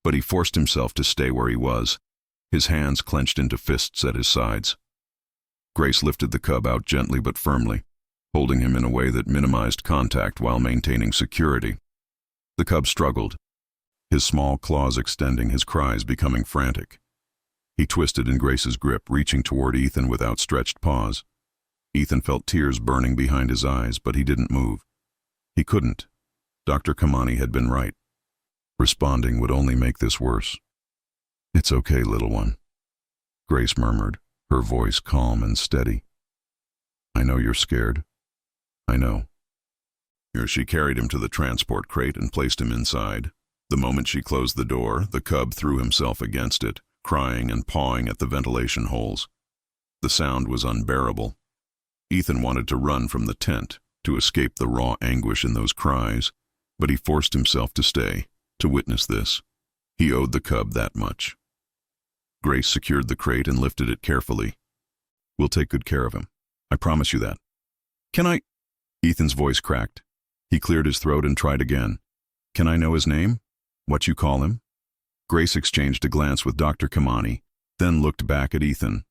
Speaker 1: but he forced himself to stay where he was, his hands clenched into fists at his sides. Grace lifted the cub out gently but firmly, holding him in a way that minimized contact while maintaining security. The cub struggled, his small claws extending, his cries becoming frantic. He twisted in Grace's grip, reaching toward Ethan with outstretched paws. Ethan felt tears burning behind his eyes, but he didn't move. He couldn't. Dr. Kamani had been right. Responding would only make this worse. "It's okay, little one," Grace murmured, her voice calm and steady. "I know you're scared. I know. Here she carried him to the transport crate and placed him inside. The moment she closed the door, the cub threw himself against it, crying and pawing at the ventilation holes. The sound was unbearable. Ethan wanted to run from the tent, to escape the raw anguish in those cries, but he forced himself to stay, to witness this. He owed the cub that much. Grace secured the crate and lifted it carefully. "We'll take good care of him. I promise you that." "Can I—" Ethan's voice cracked. He cleared his throat and tried again. "Can I know his name? What you call him?" Grace exchanged a glance with Dr. Kamani, then looked back at Ethan.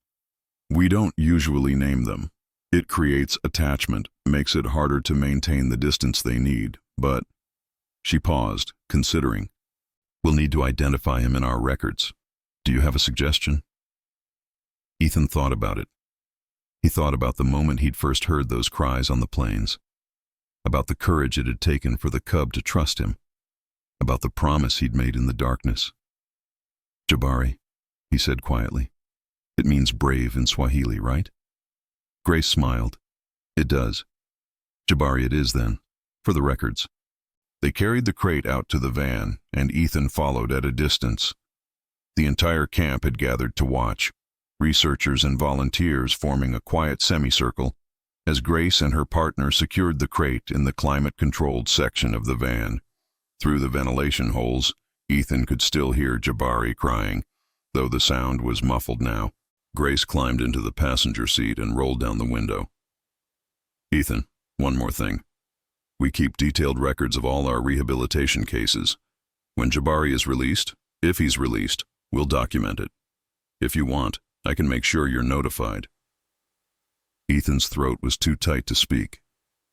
Speaker 1: "We don't usually name them. It creates attachment, makes it harder to maintain the distance they need, but—" She paused, considering. "We'll need to identify him in our records. Do you have a suggestion?" Ethan thought about it. He thought about the moment he'd first heard those cries on the plains, about the courage it had taken for the cub to trust him, about the promise he'd made in the darkness. "Jabari," he said quietly. "It means brave in Swahili, right?" Grace smiled. "It does." "Jabari it is then, for the records." They carried the crate out to the van, and Ethan followed at a distance. The entire camp had gathered to watch, researchers and volunteers forming a quiet semicircle, as Grace and her partner secured the crate in the climate-controlled section of the van. Through the ventilation holes, Ethan could still hear Jabari crying, though the sound was muffled now. Grace climbed into the passenger seat and rolled down the window. "Ethan, one more thing. We keep detailed records of all our rehabilitation cases. When Jabari is released, if he's released, we'll document it. If you want, I can make sure you're notified." Ethan's throat was too tight to speak.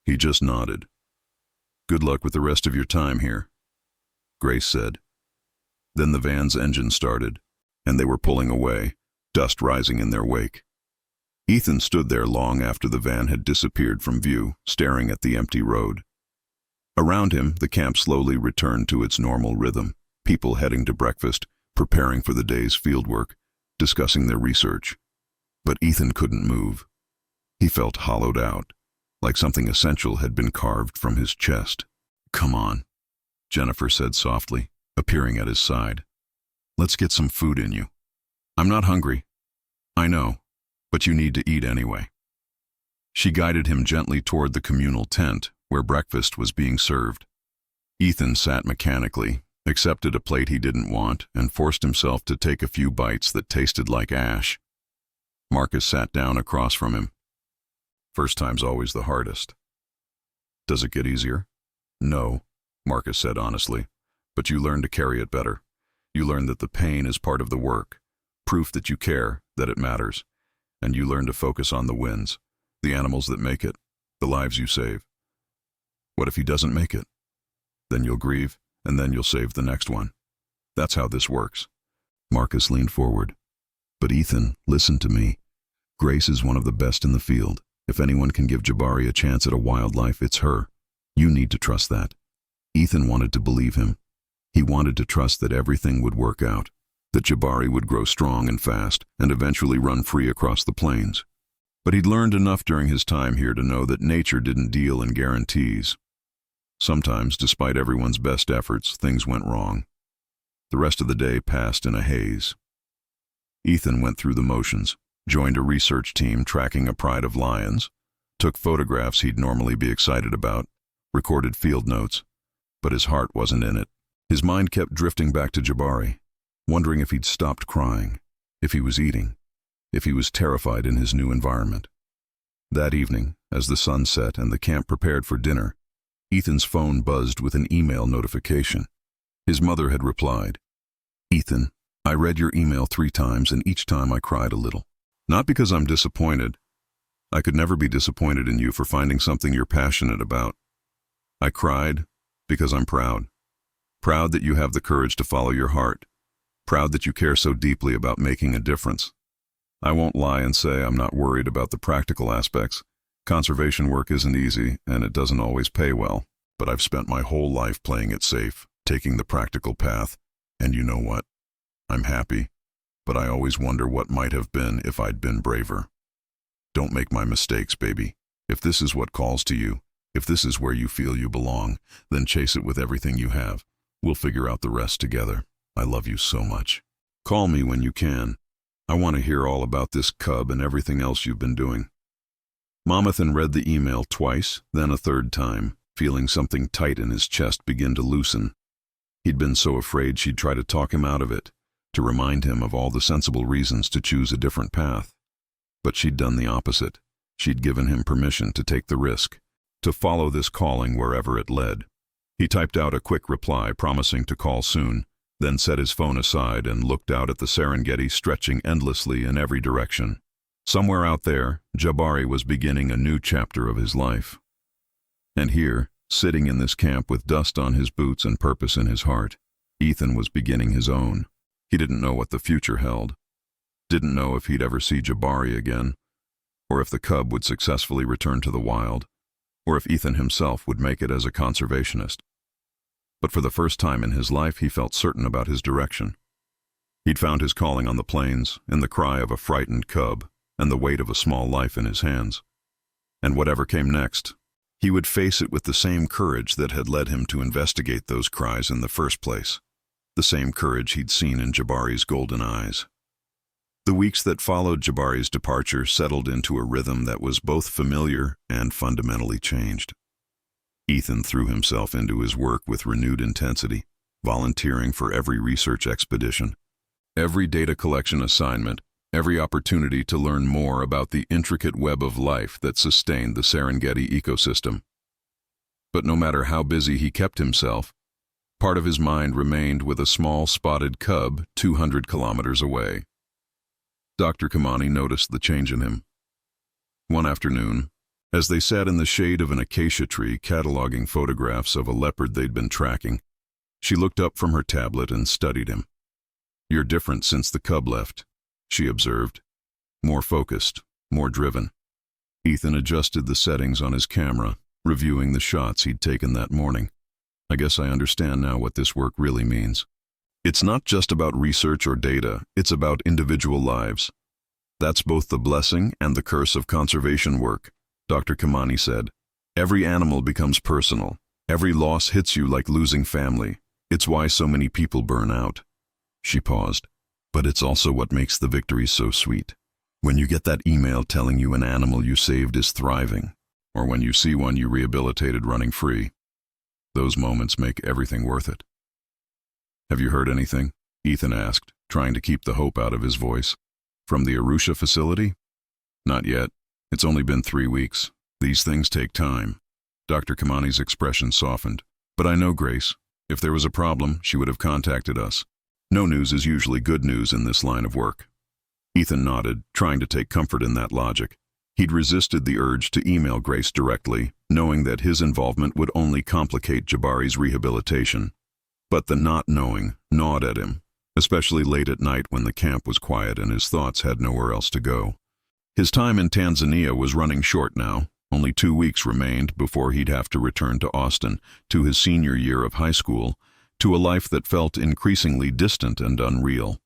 Speaker 1: He just nodded. "Good luck with the rest of your time here," Grace said. Then the van's engine started, and they were pulling away, dust rising in their wake. Ethan stood there long after the van had disappeared from view, staring at the empty road. Around him, the camp slowly returned to its normal rhythm, people heading to breakfast, preparing for the day's fieldwork, discussing their research. But Ethan couldn't move. He felt hollowed out, like something essential had been carved from his chest. "Come on," Jennifer said softly, appearing at his side. "Let's get some food in you." "I'm not hungry." "I know, but you need to eat anyway." She guided him gently toward the communal tent, where breakfast was being served. Ethan sat mechanically, accepted a plate he didn't want, and forced himself to take a few bites that tasted like ash. Marcus sat down across from him. "First time's always the hardest." "Does it get easier?" "No," Marcus said honestly, "but you learn to carry it better. You learn that the pain is part of the work, proof that you care, that it matters, and you learn to focus on the wins, the animals that make it, the lives you save. What if he doesn't make it? Then you'll grieve, and then you'll save the next one. That's how this works." Marcus leaned forward. "But Ethan, listen to me. Grace is one of the best in the field. If anyone can give Jabari a chance at a wildlife, it's her. You need to trust that." Ethan wanted to believe him. He wanted to trust that everything would work out, that Jabari would grow strong and fast, and eventually run free across the plains. But he'd learned enough during his time here to know that nature didn't deal in guarantees. Sometimes, despite everyone's best efforts, things went wrong. The rest of the day passed in a haze. Ethan went through the motions, joined a research team tracking a pride of lions, took photographs he'd normally be excited about, recorded field notes, but his heart wasn't in it. His mind kept drifting back to Jabari, wondering if he'd stopped crying, if he was eating, if he was terrified in his new environment. That evening, as the sun set and the camp prepared for dinner, Ethan's phone buzzed with an email notification. His mother had replied, "Ethan, I read your email 3 times and each time I cried a little. Not because I'm disappointed. I could never be disappointed in you for finding something you're passionate about. I cried because I'm proud. Proud that you have the courage to follow your heart. Proud that you care so deeply about making a difference. I won't lie and say I'm not worried about the practical aspects. Conservation work isn't easy, and it doesn't always pay well. But I've spent my whole life playing it safe, taking the practical path. And you know what? I'm happy, but I always wonder what might have been if I'd been braver. Don't make my mistakes, baby. If this is what calls to you, If this is where you feel you belong, then chase it with everything you have. We'll figure out the rest together. I love you so much. Call me when you can. I want to hear all about this cub and everything else you've been doing." Mamathan read the email twice, then a third time, feeling something tight in his chest begin to loosen. He'd been so afraid she'd try to talk him out of it, to remind him of all the sensible reasons to choose a different path. But she'd done the opposite. She'd given him permission to take the risk, to follow this calling wherever it led. He typed out a quick reply promising to call soon, then set his phone aside and looked out at the Serengeti stretching endlessly in every direction. Somewhere out there, Jabari was beginning a new chapter of his life. And here, sitting in this camp with dust on his boots and purpose in his heart, Ethan was beginning his own. He didn't know what the future held. Didn't know if he'd ever see Jabari again, or if the cub would successfully return to the wild, or if Ethan himself would make it as a conservationist. But for the first time in his life, he felt certain about his direction. He'd found his calling on the plains, in the cry of a frightened cub, and the weight of a small life in his hands. And whatever came next, he would face it with the same courage that had led him to investigate those cries in the first place, the same courage he'd seen in Jabari's golden eyes. The weeks that followed Jabari's departure settled into a rhythm that was both familiar and fundamentally changed. Ethan threw himself into his work with renewed intensity, volunteering for every research expedition, every data collection assignment, every opportunity to learn more about the intricate web of life that sustained the Serengeti ecosystem. But no matter how busy he kept himself, part of his mind remained with a small spotted cub 200 kilometers away. Dr. Kamani noticed the change in him. One afternoon, as they sat in the shade of an acacia tree cataloging photographs of a leopard they'd been tracking, she looked up from her tablet and studied him. "You're different since the cub left," she observed. "More focused, more driven." Ethan adjusted the settings on his camera, reviewing the shots he'd taken that morning. "I guess I understand now what this work really means. It's not just about research or data, it's about individual lives. That's both the blessing and the curse of conservation work," Dr. Kamani said. "Every animal becomes personal. Every loss hits you like losing family. It's why so many people burn out." She paused. "But it's also what makes the victory so sweet. When you get that email telling you an animal you saved is thriving, or when you see one you rehabilitated running free, those moments make everything worth it." "Have you heard anything?" Ethan asked, trying to keep the hope out of his voice. "From the Arusha facility?" "Not yet. It's only been 3 weeks. These things take time." Dr. Kamani's expression softened. "But I know Grace. If there was a problem, she would have contacted us. No news is usually good news in this line of work." Ethan nodded, trying to take comfort in that logic. He'd resisted the urge to email Grace directly, knowing that his involvement would only complicate Jabari's rehabilitation. But the not knowing gnawed at him, especially late at night when the camp was quiet and his thoughts had nowhere else to go. His time in Tanzania was running short now. Only 2 weeks remained before he'd have to return to Austin, to his senior year of high school, to a life that felt increasingly distant and unreal.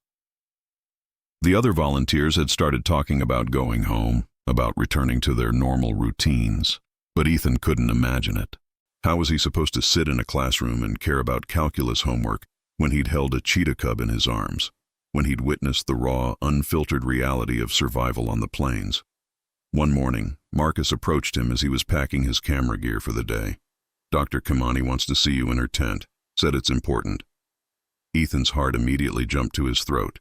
Speaker 1: The other volunteers had started talking about going home, about returning to their normal routines, but Ethan couldn't imagine it. How was he supposed to sit in a classroom and care about calculus homework when he'd held a cheetah cub in his arms, when he'd witnessed the raw, unfiltered reality of survival on the plains? One morning, Marcus approached him as he was packing his camera gear for the day. "Dr. Kamani wants to see you in her tent. Said it's important." Ethan's heart immediately jumped to his throat.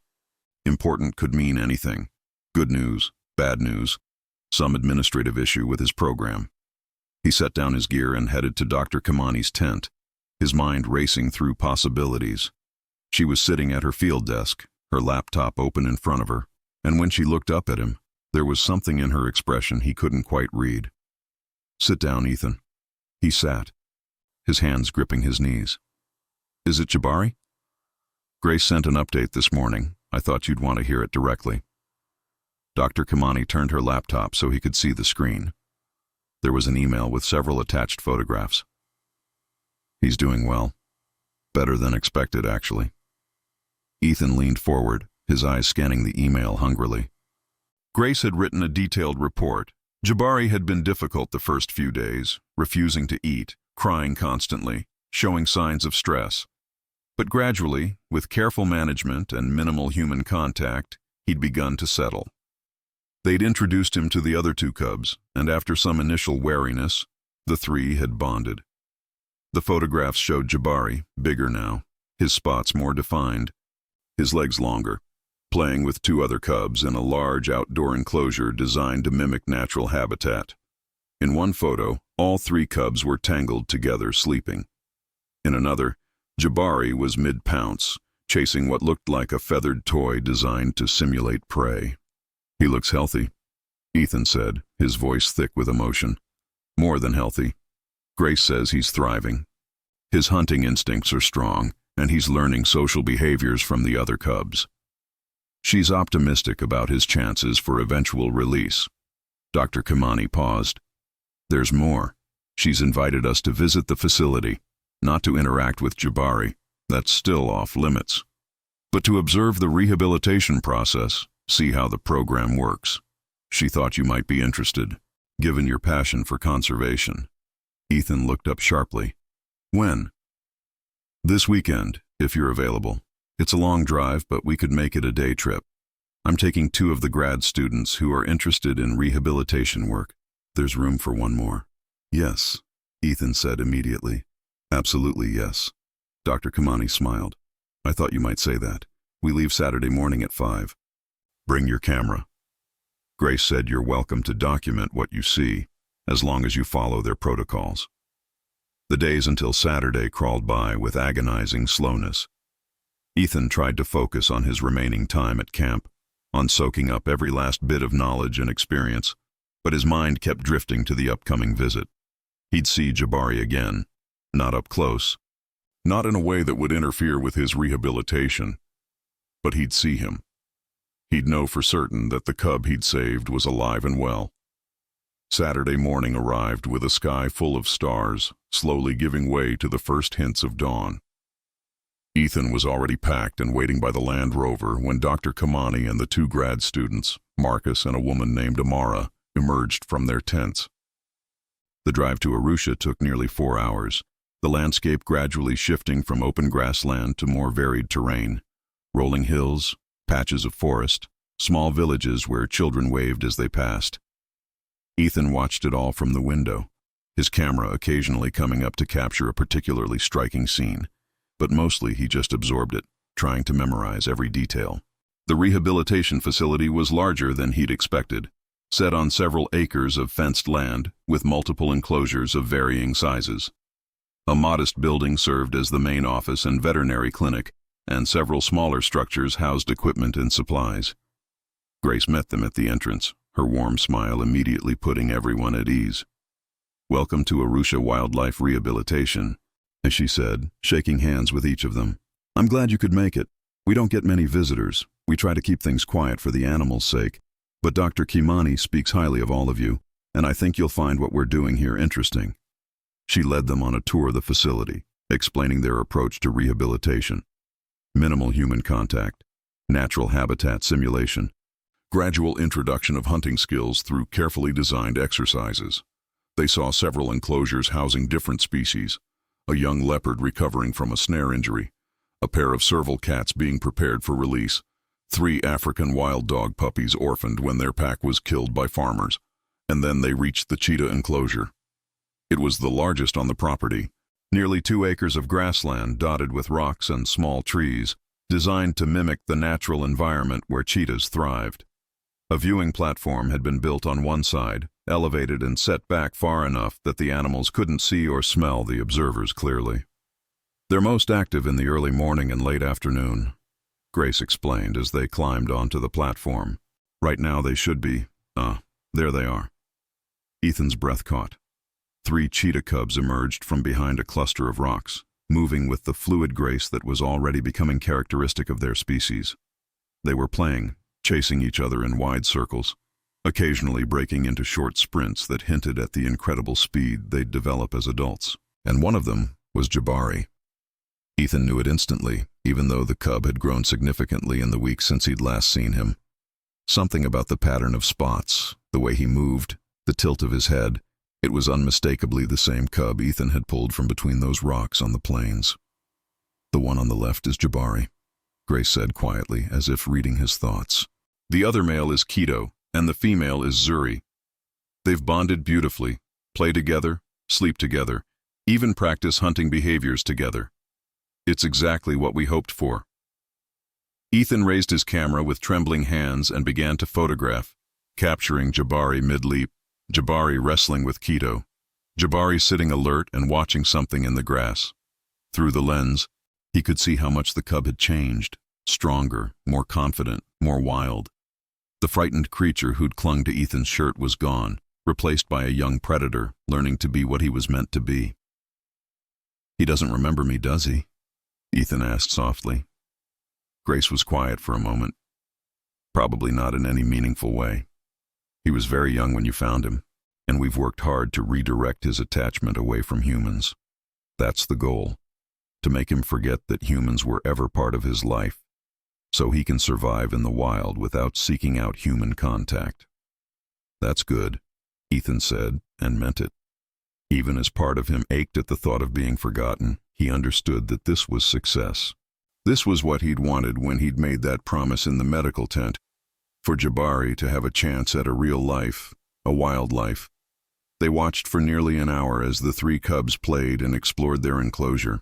Speaker 1: Important could mean anything. Good news, bad news, some administrative issue with his program. He set down his gear and headed to Dr. Kamani's tent, his mind racing through possibilities. She was sitting at her field desk, her laptop open in front of her, and when she looked up at him, there was something in her expression he couldn't quite read. "Sit down, Ethan." He sat, his hands gripping his knees. "Is it Jabari?" "Grace sent an update this morning. I thought you'd want to hear it directly." Dr. Kamani turned her laptop so he could see the screen. There was an email with several attached photographs. "He's doing well. Better than expected, actually." Ethan leaned forward, his eyes scanning the email hungrily. Grace had written a detailed report, Jabari had been difficult the first few days, refusing to eat, crying constantly, showing signs of stress. But gradually, with careful management and minimal human contact, he'd begun to settle. They'd introduced him to the other two cubs, and after some initial wariness, the three had bonded. The photographs showed Jabari, bigger now, his spots more defined, his legs longer, playing with two other cubs in a large outdoor enclosure designed to mimic natural habitat. In one photo, all three cubs were tangled together sleeping. In another, Jabari was mid-pounce, chasing what looked like a feathered toy designed to simulate prey. "He looks healthy," Ethan said, his voice thick with emotion. "More than healthy. Grace says he's thriving. His hunting instincts are strong, and he's learning social behaviors from the other cubs. She's optimistic about his chances for eventual release." Dr. Kimani paused. "There's more. She's invited us to visit the facility, not to interact with Jabari, that's still off limits, but to observe the rehabilitation process, see how the program works. She thought you might be interested, given your passion for conservation." Ethan looked up sharply. "When?" "This weekend, if you're available. It's a long drive, but we could make it a day trip. I'm taking 2 of the grad students who are interested in rehabilitation work. There's room for one more." "Yes," Ethan said immediately. "Absolutely yes." Dr. Kimani smiled. "I thought you might say that. We leave Saturday morning at 5. Bring your camera." Grace said you're welcome to document what you see, as long as you follow their protocols. The days until Saturday crawled by with agonizing slowness. Ethan tried to focus on his remaining time at camp, on soaking up every last bit of knowledge and experience, but his mind kept drifting to the upcoming visit. He'd see Jabari again, not up close, not in a way that would interfere with his rehabilitation, but he'd see him. He'd know for certain that the cub he'd saved was alive and well. Saturday morning arrived with a sky full of stars, slowly giving way to the first hints of dawn. Ethan was already packed and waiting by the Land Rover when Dr. Kimani and the 2 grad students, Marcus and a woman named Amara, emerged from their tents. The drive to Arusha took nearly 4 hours, the landscape gradually shifting from open grassland to more varied terrain, rolling hills, patches of forest, small villages where children waved as they passed. Ethan watched it all from the window, his camera occasionally coming up to capture a particularly striking scene, but mostly he just absorbed it, trying to memorize every detail. The rehabilitation facility was larger than he'd expected, set on several acres of fenced land with multiple enclosures of varying sizes. A modest building served as the main office and veterinary clinic, and several smaller structures housed equipment and supplies. Grace met them at the entrance, her warm smile immediately putting everyone at ease. "Welcome to Arusha Wildlife Rehabilitation," as she said, shaking hands with each of them. "I'm glad you could make it. We don't get many visitors. We try to keep things quiet for the animals' sake. But Dr. Kimani speaks highly of all of you, and I think you'll find what we're doing here interesting." She led them on a tour of the facility, explaining their approach to rehabilitation. Minimal human contact, natural habitat simulation, gradual introduction of hunting skills through carefully designed exercises. They saw several enclosures housing different species, a young leopard recovering from a snare injury, a pair of serval cats being prepared for release, 3 African wild dog puppies orphaned when their pack was killed by farmers, and then they reached the cheetah enclosure. It was the largest on the property, nearly 2 acres of grassland dotted with rocks and small trees, designed to mimic the natural environment where cheetahs thrived. A viewing platform had been built on one side, elevated and set back far enough that the animals couldn't see or smell the observers clearly. "They're most active in the early morning and late afternoon," Grace explained as they climbed onto the platform. "Right now they should be. There they are." Ethan's breath caught. 3 cheetah cubs emerged from behind a cluster of rocks, moving with the fluid grace that was already becoming characteristic of their species. They were playing, chasing each other in wide circles, occasionally breaking into short sprints that hinted at the incredible speed they'd develop as adults. And one of them was Jabari. Ethan knew it instantly, even though the cub had grown significantly in the weeks since he'd last seen him. Something about the pattern of spots, the way he moved, The tilt of his head, it was unmistakably the same cub Ethan had pulled from between those rocks on the plains. "The one on the left is Jabari," Grace said quietly, as if reading his thoughts. "The other male is Cheetah, and the female is Zuri. They've bonded beautifully, play together, sleep together, even practice hunting behaviors together. It's exactly what we hoped for." Ethan raised his camera with trembling hands and began to photograph, capturing Jabari mid-leap, Jabari wrestling with Cheetah, Jabari sitting alert and watching something in the grass. Through the lens, he could see how much the cub had changed, stronger, more confident, more wild. The frightened creature who'd clung to Ethan's shirt was gone, replaced by a young predator, learning to be what he was meant to be. "He doesn't remember me, does he?" Ethan asked softly. Grace was quiet for a moment. "Probably not in any meaningful way. He was very young when you found him, and we've worked hard to redirect his attachment away from humans. That's the goal, to make him forget that humans were ever part of his life, so he can survive in the wild without seeking out human contact." "That's good," Ethan said, and meant it. Even as part of him ached at the thought of being forgotten, he understood that this was success. This was what he'd wanted when he'd made that promise in the medical tent, for Jabari to have a chance at a real life, a wild life. They watched for nearly an hour as the three cubs played and explored their enclosure.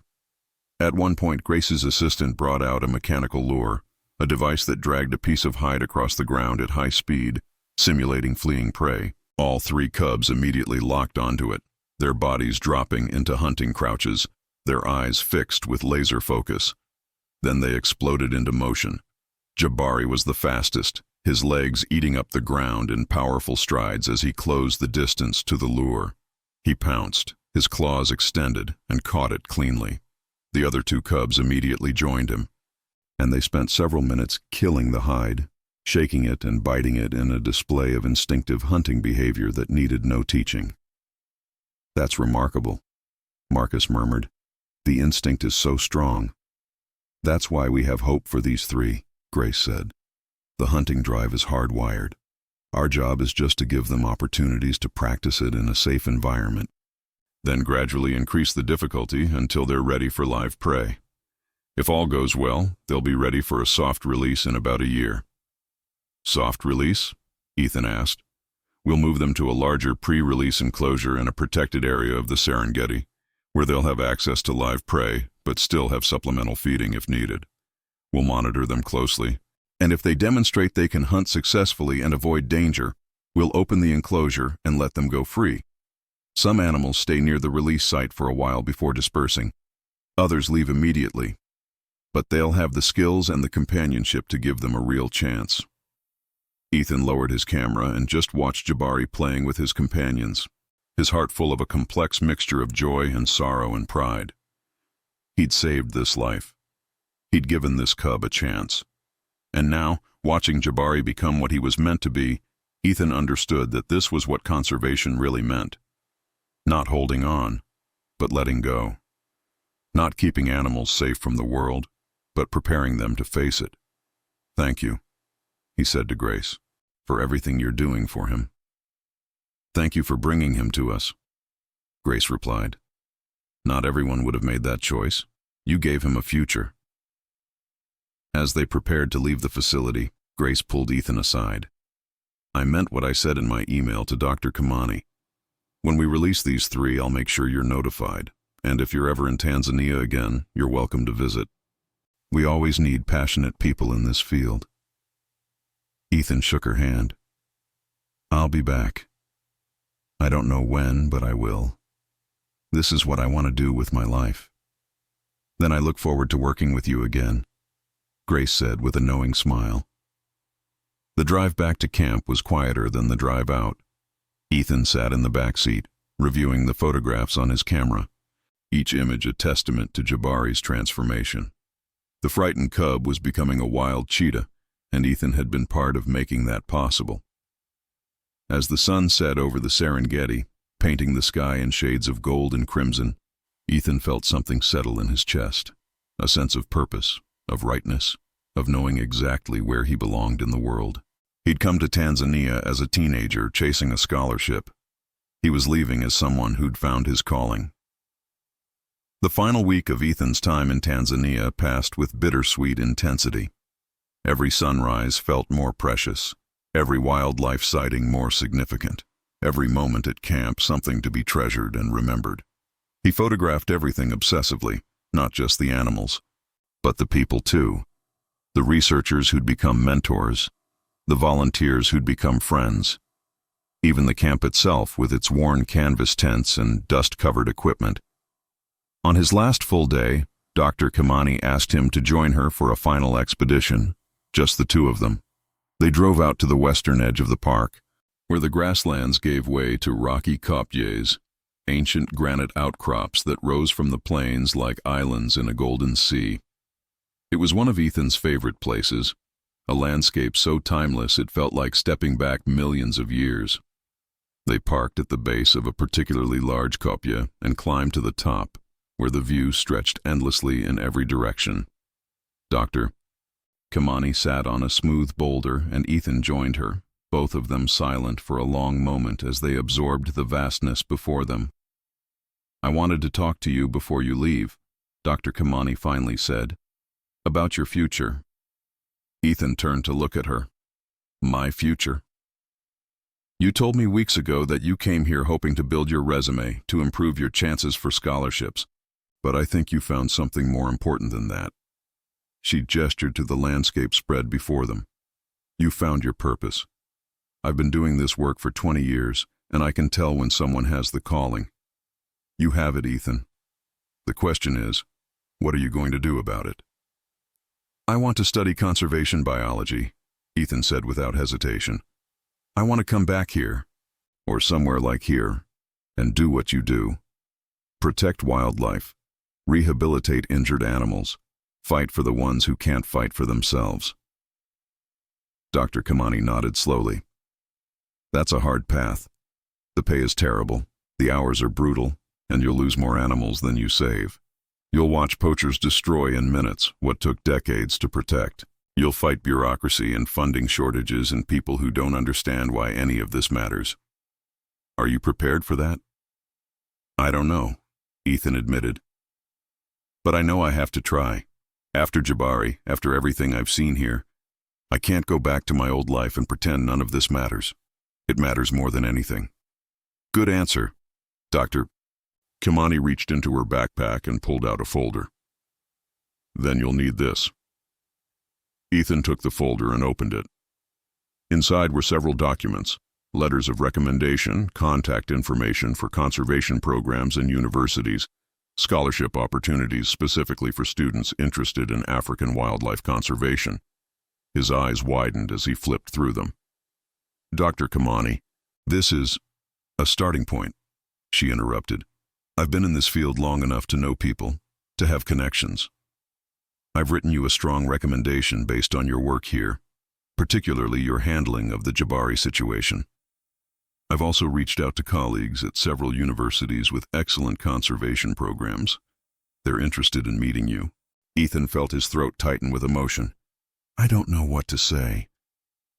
Speaker 1: At one point, Grace's assistant brought out a mechanical lure, a device that dragged a piece of hide across the ground at high speed, simulating fleeing prey. All three cubs immediately locked onto it, their bodies dropping into hunting crouches, their eyes fixed with laser focus. Then they exploded into motion. Jabari was the fastest, his legs eating up the ground in powerful strides as he closed the distance to the lure. He pounced, his claws extended, and caught it cleanly. The other two cubs immediately joined him, and they spent several minutes killing the hide, shaking it and biting it in a display of instinctive hunting behavior that needed no teaching. "That's remarkable," Marcus murmured. "The instinct is so strong." "That's why we have hope for these three," Grace said. "The hunting drive is hardwired. Our job is just to give them opportunities to practice it in a safe environment, then gradually increase the difficulty until they're ready for live prey. If all goes well, they'll be ready for a soft release in about a year." "Soft release?" Ethan asked. "We'll move them to a larger pre-release enclosure in a protected area of the Serengeti, where they'll have access to live prey, but still have supplemental feeding if needed. We'll monitor them closely, and if they demonstrate they can hunt successfully and avoid danger, we'll open the enclosure and let them go free. Some animals stay near the release site for a while before dispersing. Others leave immediately, but they'll have the skills and the companionship to give them a real chance." Ethan lowered his camera and just watched Jabari playing with his companions, his heart full of a complex mixture of joy and sorrow and pride. He'd saved this life. He'd given this cub a chance. And now, watching Jabari become what he was meant to be, Ethan understood that this was what conservation really meant. Not holding on, but letting go. Not keeping animals safe from the world, but preparing them to face it. "Thank you," he said to Grace, "for everything you're doing for him." "Thank you for bringing him to us," Grace replied. "Not everyone would have made that choice. You gave him a future." As they prepared to leave the facility, Grace pulled Ethan aside. "I meant what I said in my email to Dr. Kamani. When we release these three, I'll make sure you're notified, and if you're ever in Tanzania again, you're welcome to visit. We always need passionate people in this field." Ethan shook her hand. "I'll be back. I don't know when, but I will. This is what I want to do with my life. Then I look forward to working with you again," Grace said with a knowing smile. The drive back to camp was quieter than the drive out. Ethan sat in the back seat, reviewing the photographs on his camera, each image a testament to Jabari's transformation. The frightened cub was becoming a wild cheetah, and Ethan had been part of making that possible. As the sun set over the Serengeti, painting the sky in shades of gold and crimson, Ethan felt something settle in his chest, a sense of purpose, of rightness, of knowing exactly where he belonged in the world. He'd come to Tanzania as a teenager chasing a scholarship, He was leaving as someone who'd found his calling. The final week of Ethan's time in Tanzania passed with bittersweet intensity. Every sunrise felt more precious, every wildlife sighting more significant, every moment at camp something to be treasured and remembered. He photographed everything obsessively, not just the animals, but the people too. The researchers who'd become mentors, the volunteers who'd become friends, even the camp itself with its worn canvas tents and dust-covered equipment. On his last full day, Dr. Kimani asked him to join her for a final expedition, just the two of them. They drove out to the western edge of the park, where the grasslands gave way to rocky kopjes, ancient granite outcrops that rose from the plains like islands in a golden sea. It was one of Ethan's favorite places, a landscape so timeless it felt like stepping back millions of years. They parked at the base of a particularly large kopje and climbed to the top, where the view stretched endlessly in every direction. Dr. Kimani sat on a smooth boulder and Ethan joined her, both of them silent for a long moment as they absorbed the vastness before them. "I wanted to talk to you before you leave," Dr. Kimani finally said. "About your future." Ethan turned to look at her. "My future?" "You told me weeks ago that you came here hoping to build your resume, to improve your chances for scholarships. But I think you found something more important than that." She gestured to the landscape spread before them. "You found your purpose. I've been doing this work for 20 years, and I can tell when someone has the calling. You have it, Ethan. The question is, what are you going to do about it?" "I want to study conservation biology," Ethan said without hesitation. "I want to come back here, or somewhere like here, and do what you do. Protect wildlife, rehabilitate injured animals, fight for the ones who can't fight for themselves." Dr. Kimani nodded slowly. "That's a hard path. The pay is terrible, the hours are brutal, and you'll lose more animals than you save. You'll watch poachers destroy in minutes what took decades to protect. You'll fight bureaucracy and funding shortages and people who don't understand why any of this matters. Are you prepared for that?" "I don't know," Ethan admitted. "But I know I have to try. After Jabari, after everything I've seen here, I can't go back to my old life and pretend none of this matters. It matters more than anything." "Good answer." Dr. Kimani reached into her backpack and pulled out a folder. "Then you'll need this." Ethan took the folder and opened it. Inside were several documents, letters of recommendation, contact information for conservation programs and universities, scholarship opportunities specifically for students interested in African wildlife conservation. His eyes widened as he flipped through them. "Dr. Kimani, this is a starting point," she interrupted. "I've been in this field long enough to know people, to have connections. I've written you a strong recommendation based on your work here, particularly your handling of the Jabari situation. I've also reached out to colleagues at several universities with excellent conservation programs. They're interested in meeting you." Ethan felt his throat tighten with emotion. "I don't know what to say."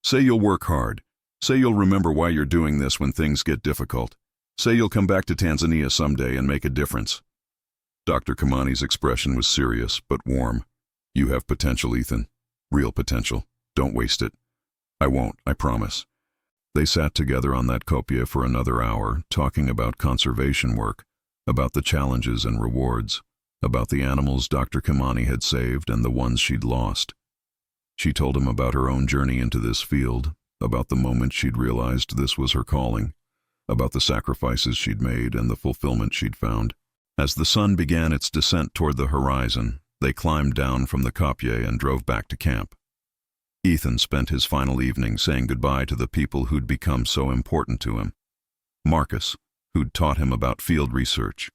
Speaker 1: "Say you'll work hard. Say you'll remember why you're doing this when things get difficult. Say you'll come back to Tanzania someday and make a difference." Dr. Kimani's expression was serious but warm. "You have potential, Ethan. Real potential. Don't waste it." "I won't, I promise." They sat together on that kopje for another hour, talking about conservation work, about the challenges and rewards, about the animals Dr. Kimani had saved and the ones she'd lost. She told him about her own journey into this field, about the moment she'd realized this was her calling, about the sacrifices she'd made and the fulfillment she'd found. As the sun began its descent toward the horizon, they climbed down from the kopje and drove back to camp. Ethan spent his final evening saying goodbye to the people who'd become so important to him. Marcus, who'd taught him about field research.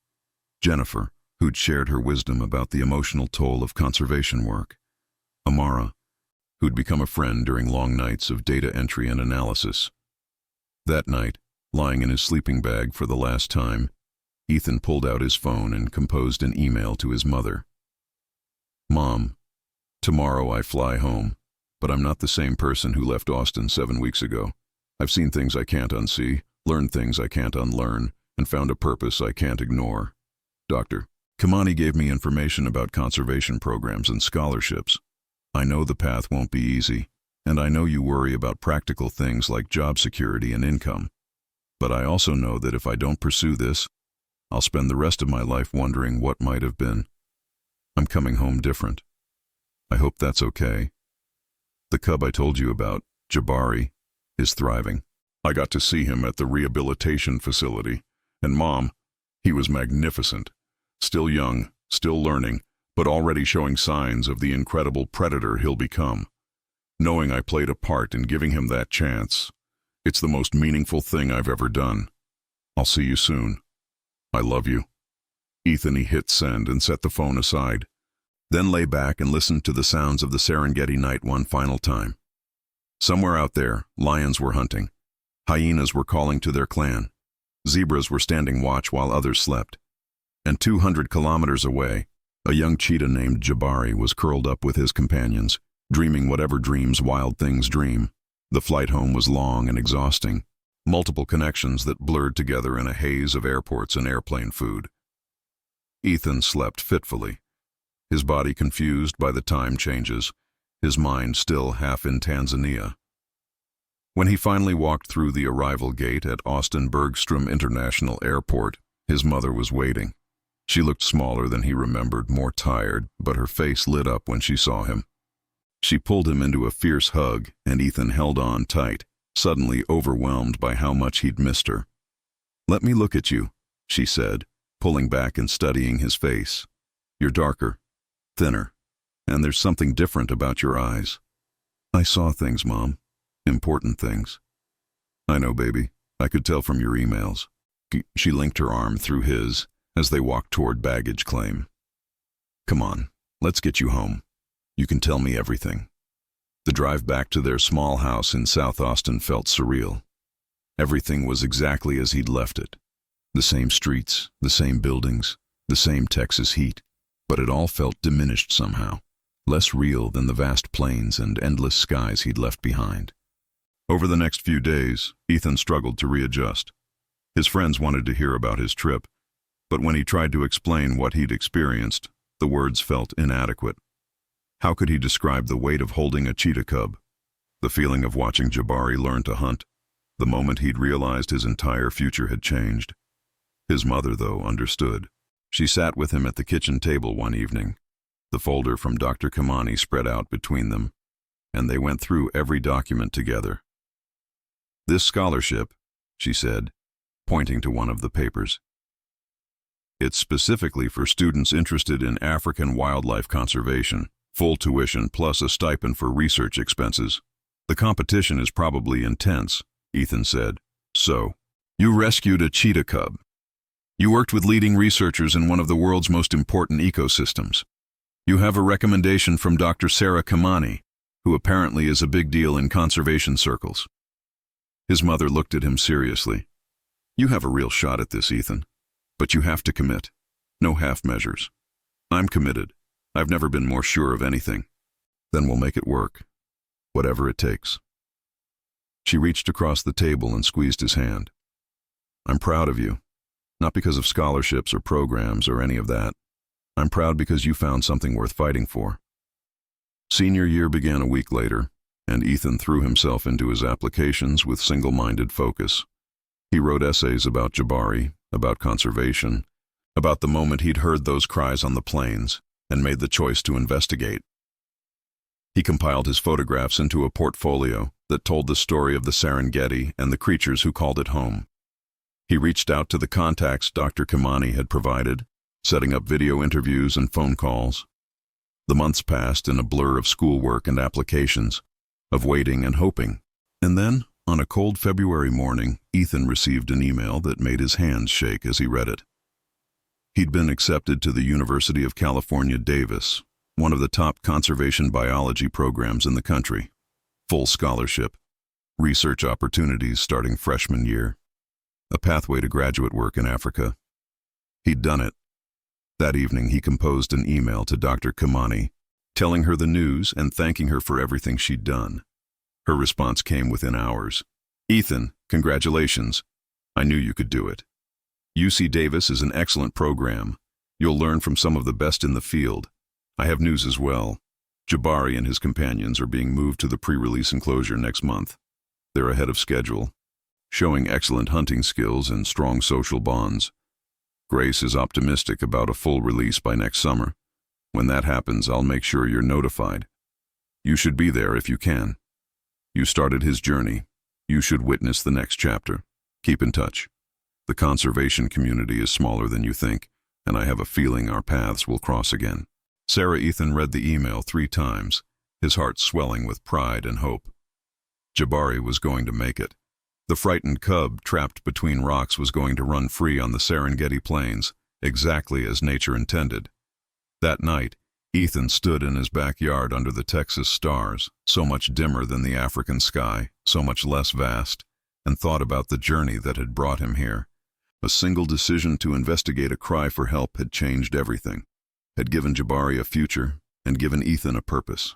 Speaker 1: Jennifer, who'd shared her wisdom about the emotional toll of conservation work. Amara, who'd become a friend during long nights of data entry and analysis. That night, lying in his sleeping bag for the last time, Ethan pulled out his phone and composed an email to his mother. "Mom, tomorrow I fly home, but I'm not the same person who left Austin 7 weeks ago. I've seen things I can't unsee, learned things I can't unlearn, and found a purpose I can't ignore. Dr. Kamani gave me information about conservation programs and scholarships. I know the path won't be easy, and I know you worry about practical things like job security and income. But I also know that if I don't pursue this, I'll spend the rest of my life wondering what might have been. I'm coming home different. I hope that's okay. The cub I told you about, Jabari, is thriving. I got to see him at the rehabilitation facility, and Mom, he was magnificent. Still young, still learning, but already showing signs of the incredible predator he'll become. Knowing I played a part in giving him that chance, it's the most meaningful thing I've ever done. I'll see you soon. I love you. Ethan, he hit send and set the phone aside, then lay back and listened to the sounds of the Serengeti night one final time. Somewhere out there, lions were hunting. Hyenas were calling to their clan. Zebras were standing watch while others slept. And 200 kilometers away, a young cheetah named Jabari was curled up with his companions, dreaming whatever dreams wild things dream. The flight home was long and exhausting, multiple connections that blurred together in a haze of airports and airplane food. Ethan slept fitfully, his body confused by the time changes, his mind still half in Tanzania. When he finally walked through the arrival gate at Austin Bergstrom International Airport, his mother was waiting. She looked smaller than he remembered, more tired, but her face lit up when she saw him. She pulled him into a fierce hug, and Ethan held on tight, suddenly overwhelmed by how much he'd missed her. "Let me look at you," she said, pulling back and studying his face. "You're darker, thinner, and there's something different about your eyes." "I saw things, Mom. Important things." "I know, baby. I could tell from your emails." She linked her arm through his as they walked toward baggage claim. "Come on, let's get you home. You can tell me everything." The drive back to their small house in South Austin felt surreal. Everything was exactly as he'd left it. The same streets, the same buildings, the same Texas heat, but it all felt diminished somehow, less real than the vast plains and endless skies he'd left behind. Over the next few days, Ethan struggled to readjust. His friends wanted to hear about his trip, but when he tried to explain what he'd experienced, the words felt inadequate. How could he describe the weight of holding a cheetah cub, the feeling of watching Jabari learn to hunt, the moment he'd realized his entire future had changed? His mother, though, understood. She sat with him at the kitchen table one evening, the folder from Dr. Kamani spread out between them, and they went through every document together. "This scholarship," she said, pointing to one of the papers. "It's specifically for students interested in African wildlife conservation. Full tuition plus a stipend for research expenses. The competition is probably intense," Ethan said. "So, you rescued a cheetah cub. You worked with leading researchers in one of the world's most important ecosystems. You have a recommendation from Dr. Sarah Kamani, who apparently is a big deal in conservation circles." His mother looked at him seriously. "You have a real shot at this, Ethan. But you have to commit. No half measures. I'm committed. I've never been more sure of anything." "Then we'll make it work. Whatever it takes." She reached across the table and squeezed his hand. "I'm proud of you. Not because of scholarships or programs or any of that. I'm proud because you found something worth fighting for." Senior year began a week later, and Ethan threw himself into his applications with single-minded focus. He wrote essays about Jabari, about conservation, about the moment he'd heard those cries on the plains, and made the choice to investigate. He compiled his photographs into a portfolio that told the story of the Serengeti and the creatures who called it home. He reached out to the contacts Dr. Kamani had provided, setting up video interviews and phone calls. The months passed in a blur of schoolwork and applications, of waiting and hoping. And then, on a cold February morning, Ethan received an email that made his hands shake as he read it. He'd been accepted to the University of California, Davis, one of the top conservation biology programs in the country. Full scholarship, research opportunities starting freshman year, a pathway to graduate work in Africa. He'd done it. That evening, he composed an email to Dr. Kamani, telling her the news and thanking her for everything she'd done. Her response came within hours. "Ethan, congratulations. I knew you could do it. UC Davis is an excellent program. You'll learn from some of the best in the field. I have news as well. Jabari and his companions are being moved to the pre-release enclosure next month. They're ahead of schedule, showing excellent hunting skills and strong social bonds. Grace is optimistic about a full release by next summer. When that happens, I'll make sure you're notified. You should be there if you can. You started his journey. You should witness the next chapter. Keep in touch. The conservation community is smaller than you think, and I have a feeling our paths will cross again. Sarah Ethan read the email 3 times, his heart swelling with pride and hope. Jabari was going to make it. The frightened cub trapped between rocks was going to run free on the Serengeti plains, exactly as nature intended. That night, Ethan stood in his backyard under the Texas stars, so much dimmer than the African sky, so much less vast, and thought about the journey that had brought him here. A single decision to investigate a cry for help had changed everything, had given Jabari a future, and given Ethan a purpose.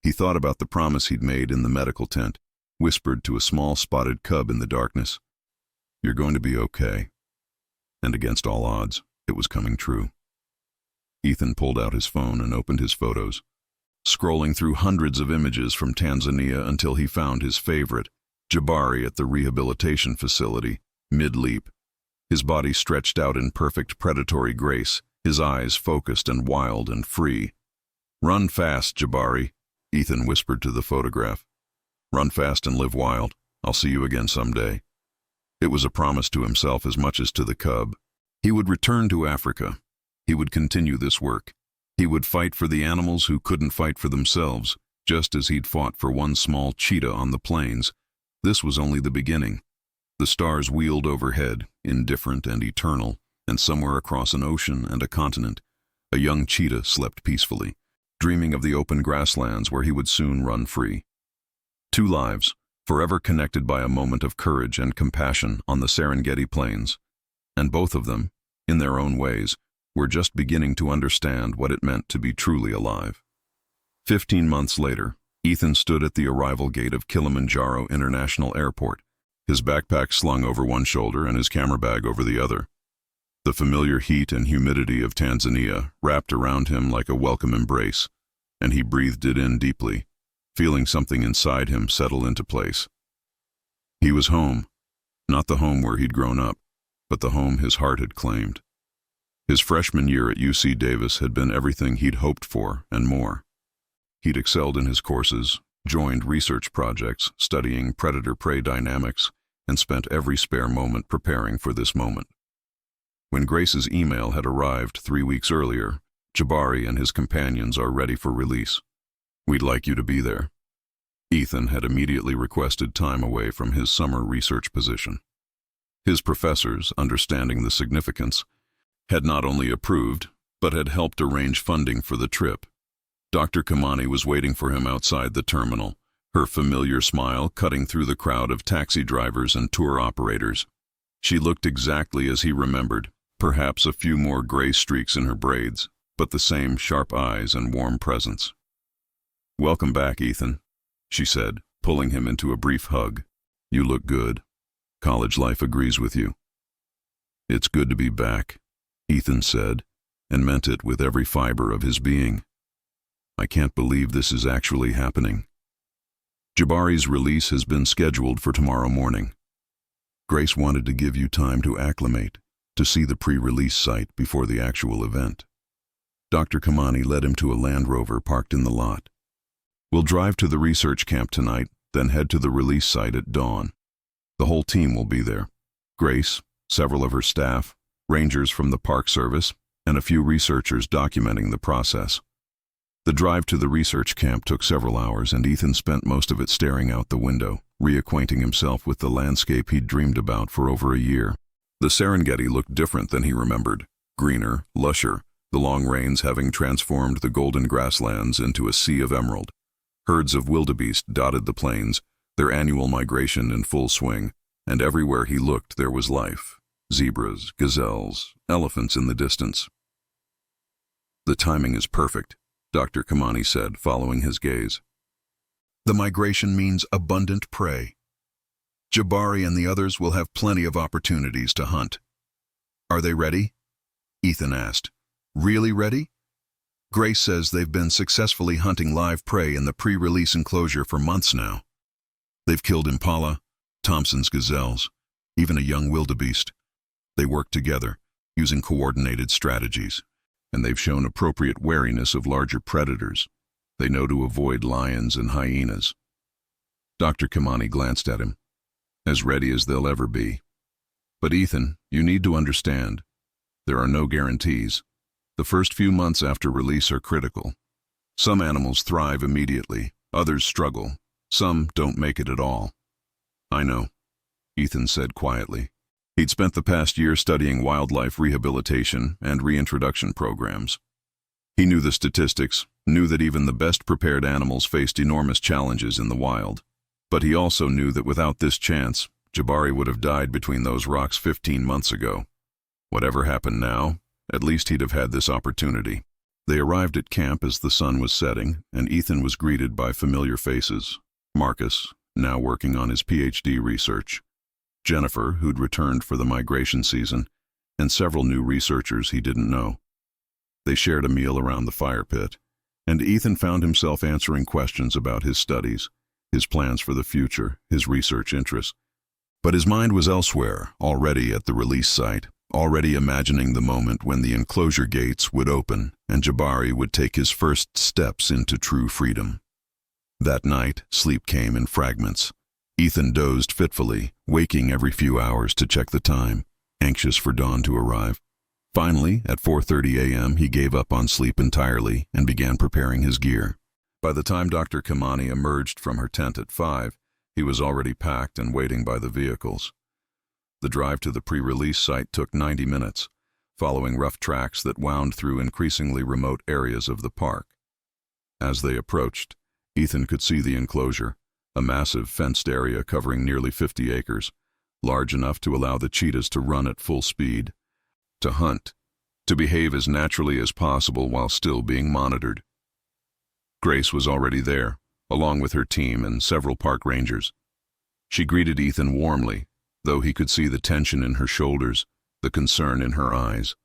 Speaker 1: He thought about the promise he'd made in the medical tent, whispered to a small spotted cub in the darkness, "You're going to be okay." And against all odds, it was coming true. Ethan pulled out his phone and opened his photos, scrolling through hundreds of images from Tanzania until he found his favorite, Jabari at the rehabilitation facility, mid-leap. His body stretched out in perfect predatory grace, his eyes focused and wild and free. "Run fast, Jabari," Ethan whispered to the photograph. "Run fast and live wild. I'll see you again someday." It was a promise to himself as much as to the cub. He would return to Africa. He would continue this work. He would fight for the animals who couldn't fight for themselves, just as he'd fought for one small cheetah on the plains. This was only the beginning. The stars wheeled overhead, indifferent and eternal, and somewhere across an ocean and a continent, a young cheetah slept peacefully, dreaming of the open grasslands where he would soon run free. 2 lives, forever connected by a moment of courage and compassion on the Serengeti plains, and both of them, in their own ways, were just beginning to understand what it meant to be truly alive. 15 months later, Ethan stood at the arrival gate of Kilimanjaro International Airport, his backpack slung over one shoulder and his camera bag over the other. The familiar heat and humidity of Tanzania wrapped around him like a welcome embrace, and he breathed it in deeply, feeling something inside him settle into place. He was home, not the home where he'd grown up, but the home his heart had claimed. His freshman year at UC Davis had been everything he'd hoped for and more. He'd excelled in his courses, joined research projects studying predator-prey dynamics, and spent every spare moment preparing for this moment. When Grace's email had arrived 3 weeks earlier, "Jabari and his companions are ready for release. We'd like you to be there." Ethan had immediately requested time away from his summer research position. His professors, understanding the significance, had not only approved, but had helped arrange funding for the trip. Dr. Kamani was waiting for him outside the terminal, her familiar smile cutting through the crowd of taxi drivers and tour operators. She looked exactly as he remembered, perhaps a few more gray streaks in her braids, but the same sharp eyes and warm presence. "Welcome back, Ethan," she said, pulling him into a brief hug. "You look good. College life agrees with you." "It's good to be back," Ethan said, and meant it with every fiber of his being. "I can't believe this is actually happening." Jabari's release has been scheduled for tomorrow morning. Grace wanted to give you time to acclimate, to see the pre-release site before the actual event. Dr. Kamani led him to a Land Rover parked in the lot. "We'll drive to the research camp tonight, then head to the release site at dawn. The whole team will be there. Grace, several of her staff, rangers from the Park Service, and a few researchers documenting the process." The drive to the research camp took several hours, and Ethan spent most of it staring out the window, reacquainting himself with the landscape he'd dreamed about for over a year. The Serengeti looked different than he remembered, greener, lusher, the long rains having transformed the golden grasslands into a sea of emerald. Herds of wildebeest dotted the plains, their annual migration in full swing, and everywhere he looked there was life. Zebras, gazelles, elephants in the distance. "The timing is perfect," Dr. Kamani said, following his gaze. "The migration means abundant prey." Jabari and the others will have plenty of opportunities to hunt. Are they ready? Ethan asked. Really ready? Grace says they've been successfully hunting live prey in the pre-release enclosure for months now. They've killed impala, Thompson's gazelles, even a young wildebeest. They work together, using coordinated strategies, and they've shown appropriate wariness of larger predators. They know to avoid lions and hyenas. Dr. Kamani glanced at him. As ready as they'll ever be. But Ethan, you need to understand, there are no guarantees. The first few months after release are critical. Some animals thrive immediately, others struggle, some don't make it at all. I know, Ethan said quietly. He'd spent the past year studying wildlife rehabilitation and reintroduction programs. He knew the statistics, knew that even the best prepared animals faced enormous challenges in the wild. But he also knew that without this chance, Jabari would have died between those rocks 15 months ago. Whatever happened now, at least he'd have had this opportunity. They arrived at camp as the sun was setting, and Ethan was greeted by familiar faces. Marcus, now working on his PhD research. Jennifer, who'd returned for the migration season, and several new researchers he didn't know. They shared a meal around the fire pit, and Ethan found himself answering questions about his studies, his plans for the future, his research interests. But his mind was elsewhere, already at the release site, already imagining the moment when the enclosure gates would open and Jabari would take his first steps into true freedom. That night, sleep came in fragments. Ethan dozed fitfully, waking every few hours to check the time, anxious for dawn to arrive. Finally, at 4:30 a.m., he gave up on sleep entirely and began preparing his gear. By the time Dr. Kamani emerged from her tent at 5, he was already packed and waiting by the vehicles. The drive to the pre-release site took 90 minutes, following rough tracks that wound through increasingly remote areas of the park. As they approached, Ethan could see the enclosure, a massive fenced area covering nearly 50 acres, large enough to allow the cheetahs to run at full speed, to hunt, to behave as naturally as possible while still being monitored. Grace was already there, along with her team and several park rangers. She greeted Ethan warmly, though he could see the tension in her shoulders, the concern in her eyes.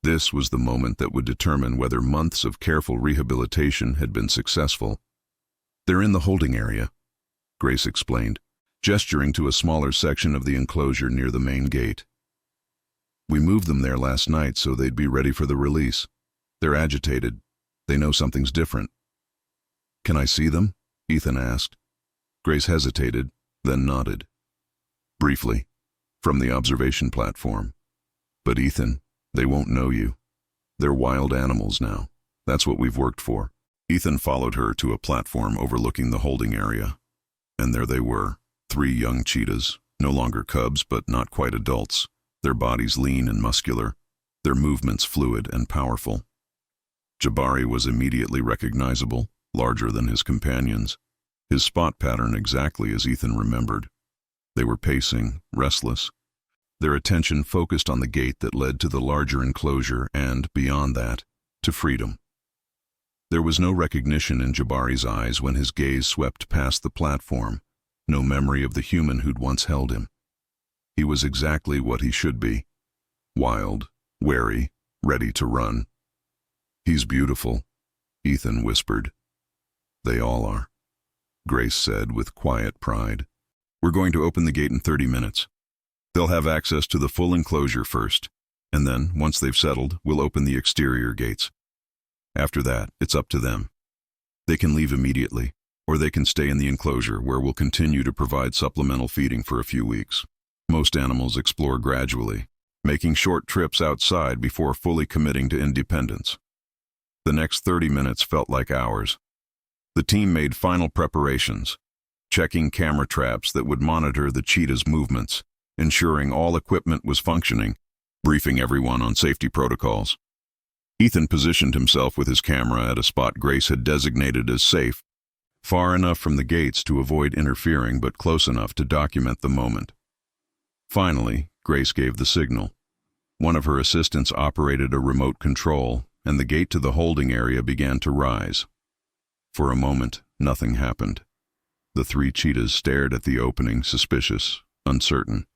Speaker 1: This was the moment that would determine whether months of careful rehabilitation had been successful. They're in the holding area, Grace explained, gesturing to a smaller section of the enclosure near the main gate. We moved them there last night so they'd be ready for the release. They're agitated. They know something's different. Can I see them? Ethan asked. Grace hesitated, then nodded. Briefly, from the observation platform. But Ethan, they won't know you. They're wild animals now. That's what we've worked for. Ethan followed her to a platform overlooking the holding area. And there they were, 3 young cheetahs, no longer cubs but not quite adults, their bodies lean and muscular, their movements fluid and powerful. Jabari was immediately recognizable, larger than his companions, his spot pattern exactly as Ethan remembered. They were pacing, restless, their attention focused on the gate that led to the larger enclosure and, beyond that, to freedom. There was no recognition in Jabari's eyes when his gaze swept past the platform, no memory of the human who'd once held him. He was exactly what he should be, wild, wary, ready to run. He's beautiful, Ethan whispered. They all are, Grace said with quiet pride. We're going to open the gate in 30 minutes. They'll have access to the full enclosure first, and then, once they've settled, we'll open the exterior gates. After that, it's up to them. They can leave immediately, or they can stay in the enclosure where we'll continue to provide supplemental feeding for a few weeks. Most animals explore gradually, making short trips outside before fully committing to independence. The next 30 minutes felt like hours. The team made final preparations, checking camera traps that would monitor the cheetah's movements, ensuring all equipment was functioning, briefing everyone on safety protocols. Ethan positioned himself with his camera at a spot Grace had designated as safe, far enough from the gates to avoid interfering but close enough to document the moment. Finally, Grace gave the signal. One of her assistants operated a remote control, and the gate to the holding area began to rise. For a moment, nothing happened. The three cheetahs stared at the opening, suspicious, uncertain.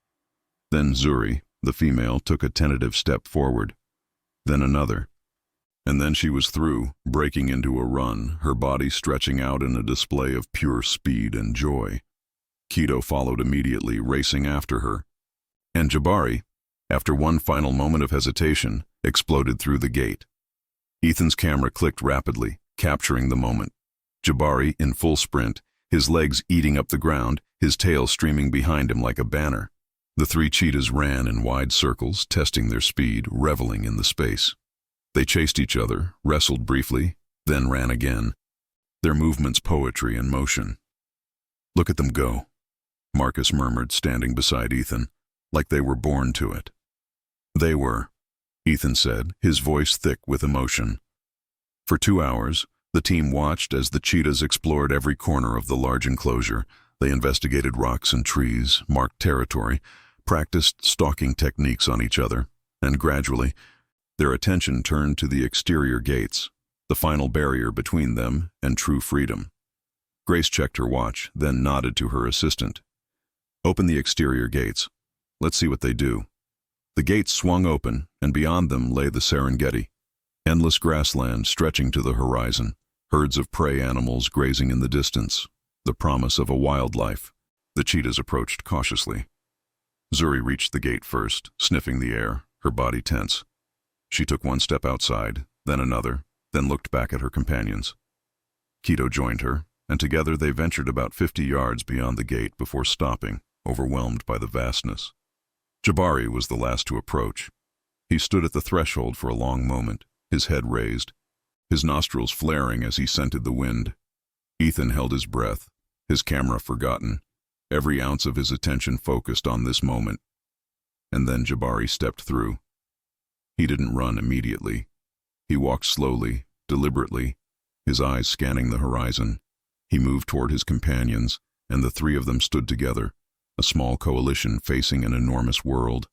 Speaker 1: Then Zuri, the female, took a tentative step forward. Then another. And then she was through, breaking into a run, her body stretching out in a display of pure speed and joy. Keto followed immediately, racing after her. And Jabari, after one final moment of hesitation, exploded through the gate. Ethan's camera clicked rapidly, capturing the moment. Jabari, in full sprint, his legs eating up the ground, his tail streaming behind him like a banner. The three cheetahs ran in wide circles, testing their speed, reveling in the space. They chased each other, wrestled briefly, then ran again, their movements poetry in motion. "Look at them go," Marcus murmured, standing beside Ethan, like they were born to it. "They were," Ethan said, his voice thick with emotion. For 2 hours, the team watched as the cheetahs explored every corner of the large enclosure. They investigated rocks and trees, marked territory, practiced stalking techniques on each other, and gradually, their attention turned to the exterior gates, the final barrier between them and true freedom. Grace checked her watch, then nodded to her assistant. "Open the exterior gates. Let's see what they do." The gates swung open, and beyond them lay the Serengeti, endless grassland stretching to the horizon, herds of prey animals grazing in the distance, the promise of a wildlife. The cheetahs approached cautiously. Zuri reached the gate first, sniffing the air, her body tense. She took one step outside, then another, then looked back at her companions. Keto joined her, and together they ventured about 50 yards beyond the gate before stopping, overwhelmed by the vastness. Jabari was the last to approach. He stood at the threshold for a long moment, his head raised, his nostrils flaring as he scented the wind. Ethan held his breath, his camera forgotten, every ounce of his attention focused on this moment. And then Jabari stepped through. He didn't run immediately. He walked slowly, deliberately, his eyes scanning the horizon. He moved toward his companions, and the three of them stood together, a small coalition facing an enormous world.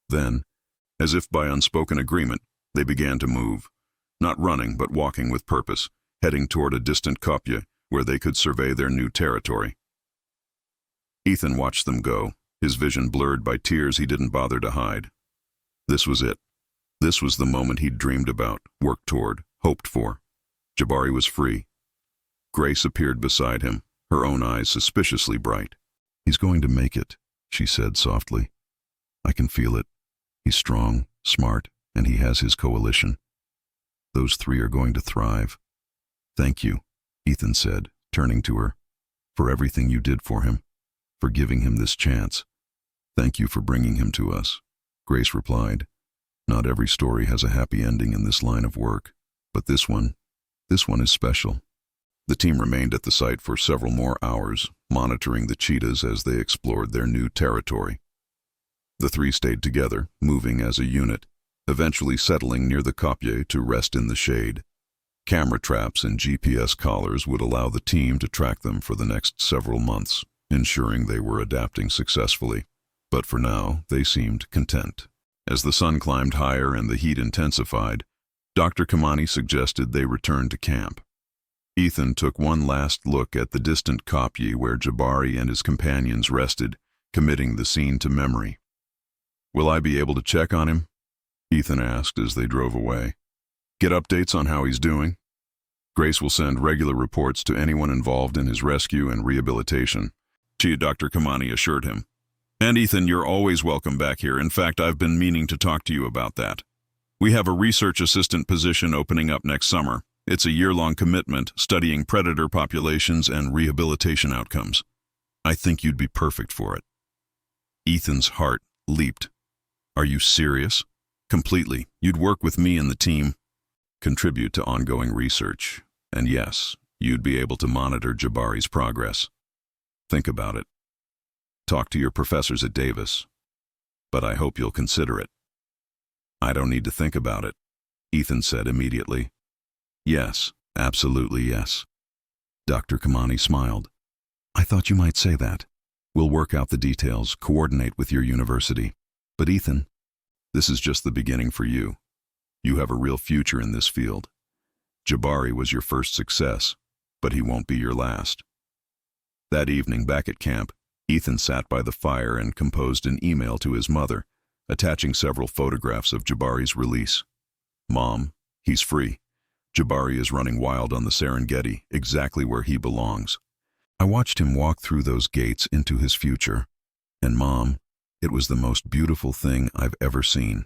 Speaker 1: Then, as if by unspoken agreement, they began to move, not running but walking with purpose, heading toward a distant kopje where they could survey their new territory. Ethan watched them go, his vision blurred by tears he didn't bother to hide. This was it. This was the moment he'd dreamed about, worked toward, hoped for. Jabari was free. Grace appeared beside him, her own eyes suspiciously bright. "He's going to make it," she said softly. "I can feel it. He's strong, smart, and he has his coalition. Those three are going to thrive. Thank you," Ethan said, turning to her, "for everything you did for him, for giving him this chance. Thank you for bringing him to us," Grace replied. "Not every story has a happy ending in this line of work, but this one is special." The team remained at the site for several more hours, monitoring the cheetahs as they explored their new territory. The three stayed together, moving as a unit, eventually settling near the kopje to rest in the shade. Camera traps and GPS collars would allow the team to track them for the next several months, ensuring they were adapting successfully. But for now, they seemed content. As the sun climbed higher and the heat intensified, Dr. Kamani suggested they return to camp. Ethan took one last look at the distant kopje where Jabari and his companions rested, committing the scene to memory. "Will I be able to check on him?" Ethan asked as they drove away. "Get updates on how he's doing?" "Grace will send regular reports to anyone involved in his rescue and rehabilitation," Dr. Kamani assured him. "And Ethan, you're always welcome back here. In fact, I've been meaning to talk to you about that. We have a research assistant position opening up next summer. It's a year-long commitment studying predator populations and rehabilitation outcomes. I think you'd be perfect for it." Ethan's heart leaped. "Are you serious?" "Completely. You'd work with me and the team, contribute to ongoing research, and yes, you'd be able to monitor Jabari's progress. Think about it. Talk to your professors at Davis. But I hope you'll consider it." "I don't need to think about it," Ethan said immediately. "Yes, absolutely yes." Dr. Kamani smiled. "I thought you might say that. We'll work out the details, coordinate with your university. But Ethan, this is just the beginning for you. You have a real future in this field. Jabari was your first success, but he won't be your last." That evening, back at camp, Ethan sat by the fire and composed an email to his mother, attaching several photographs of Jabari's release. "Mom, he's free. Jabari is running wild on the Serengeti, exactly where he belongs. I watched him walk through those gates into his future. And Mom, it was the most beautiful thing I've ever seen.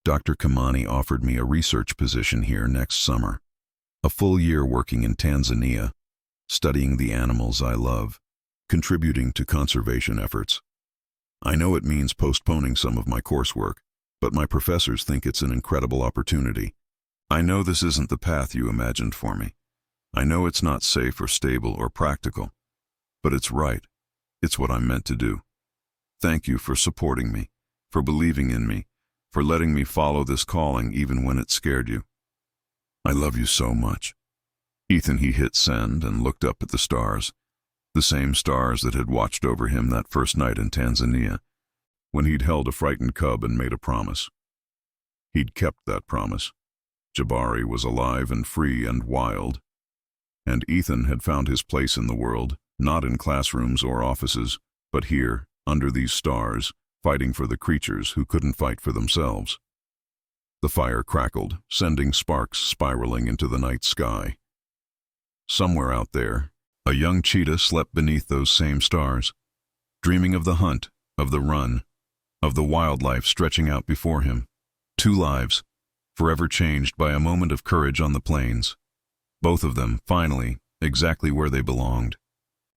Speaker 1: Dr. Kamani offered me a research position here next summer. A full year working in Tanzania, studying the animals I love, contributing to conservation efforts. I know it means postponing some of my coursework, but my professors think it's an incredible opportunity. I know this isn't the path you imagined for me. I know it's not safe or stable or practical, but it's right. It's what I'm meant to do. Thank you for supporting me, for believing in me, for letting me follow this calling even when it scared you. I love you so much." Ethan, he hit send and looked up at the stars, the same stars that had watched over him that first night in Tanzania, when he'd held a frightened cub and made a promise. He'd kept that promise. Jabari was alive and free and wild, and Ethan had found his place in the world, not in classrooms or offices, but here, under these stars, fighting for the creatures who couldn't fight for themselves. The fire crackled, sending sparks spiraling into the night sky. Somewhere out there, a young cheetah slept beneath those same stars, dreaming of the hunt, of the run, of the wildlife stretching out before him. 2 lives, forever changed by a moment of courage on the plains. Both of them, finally, exactly where they belonged.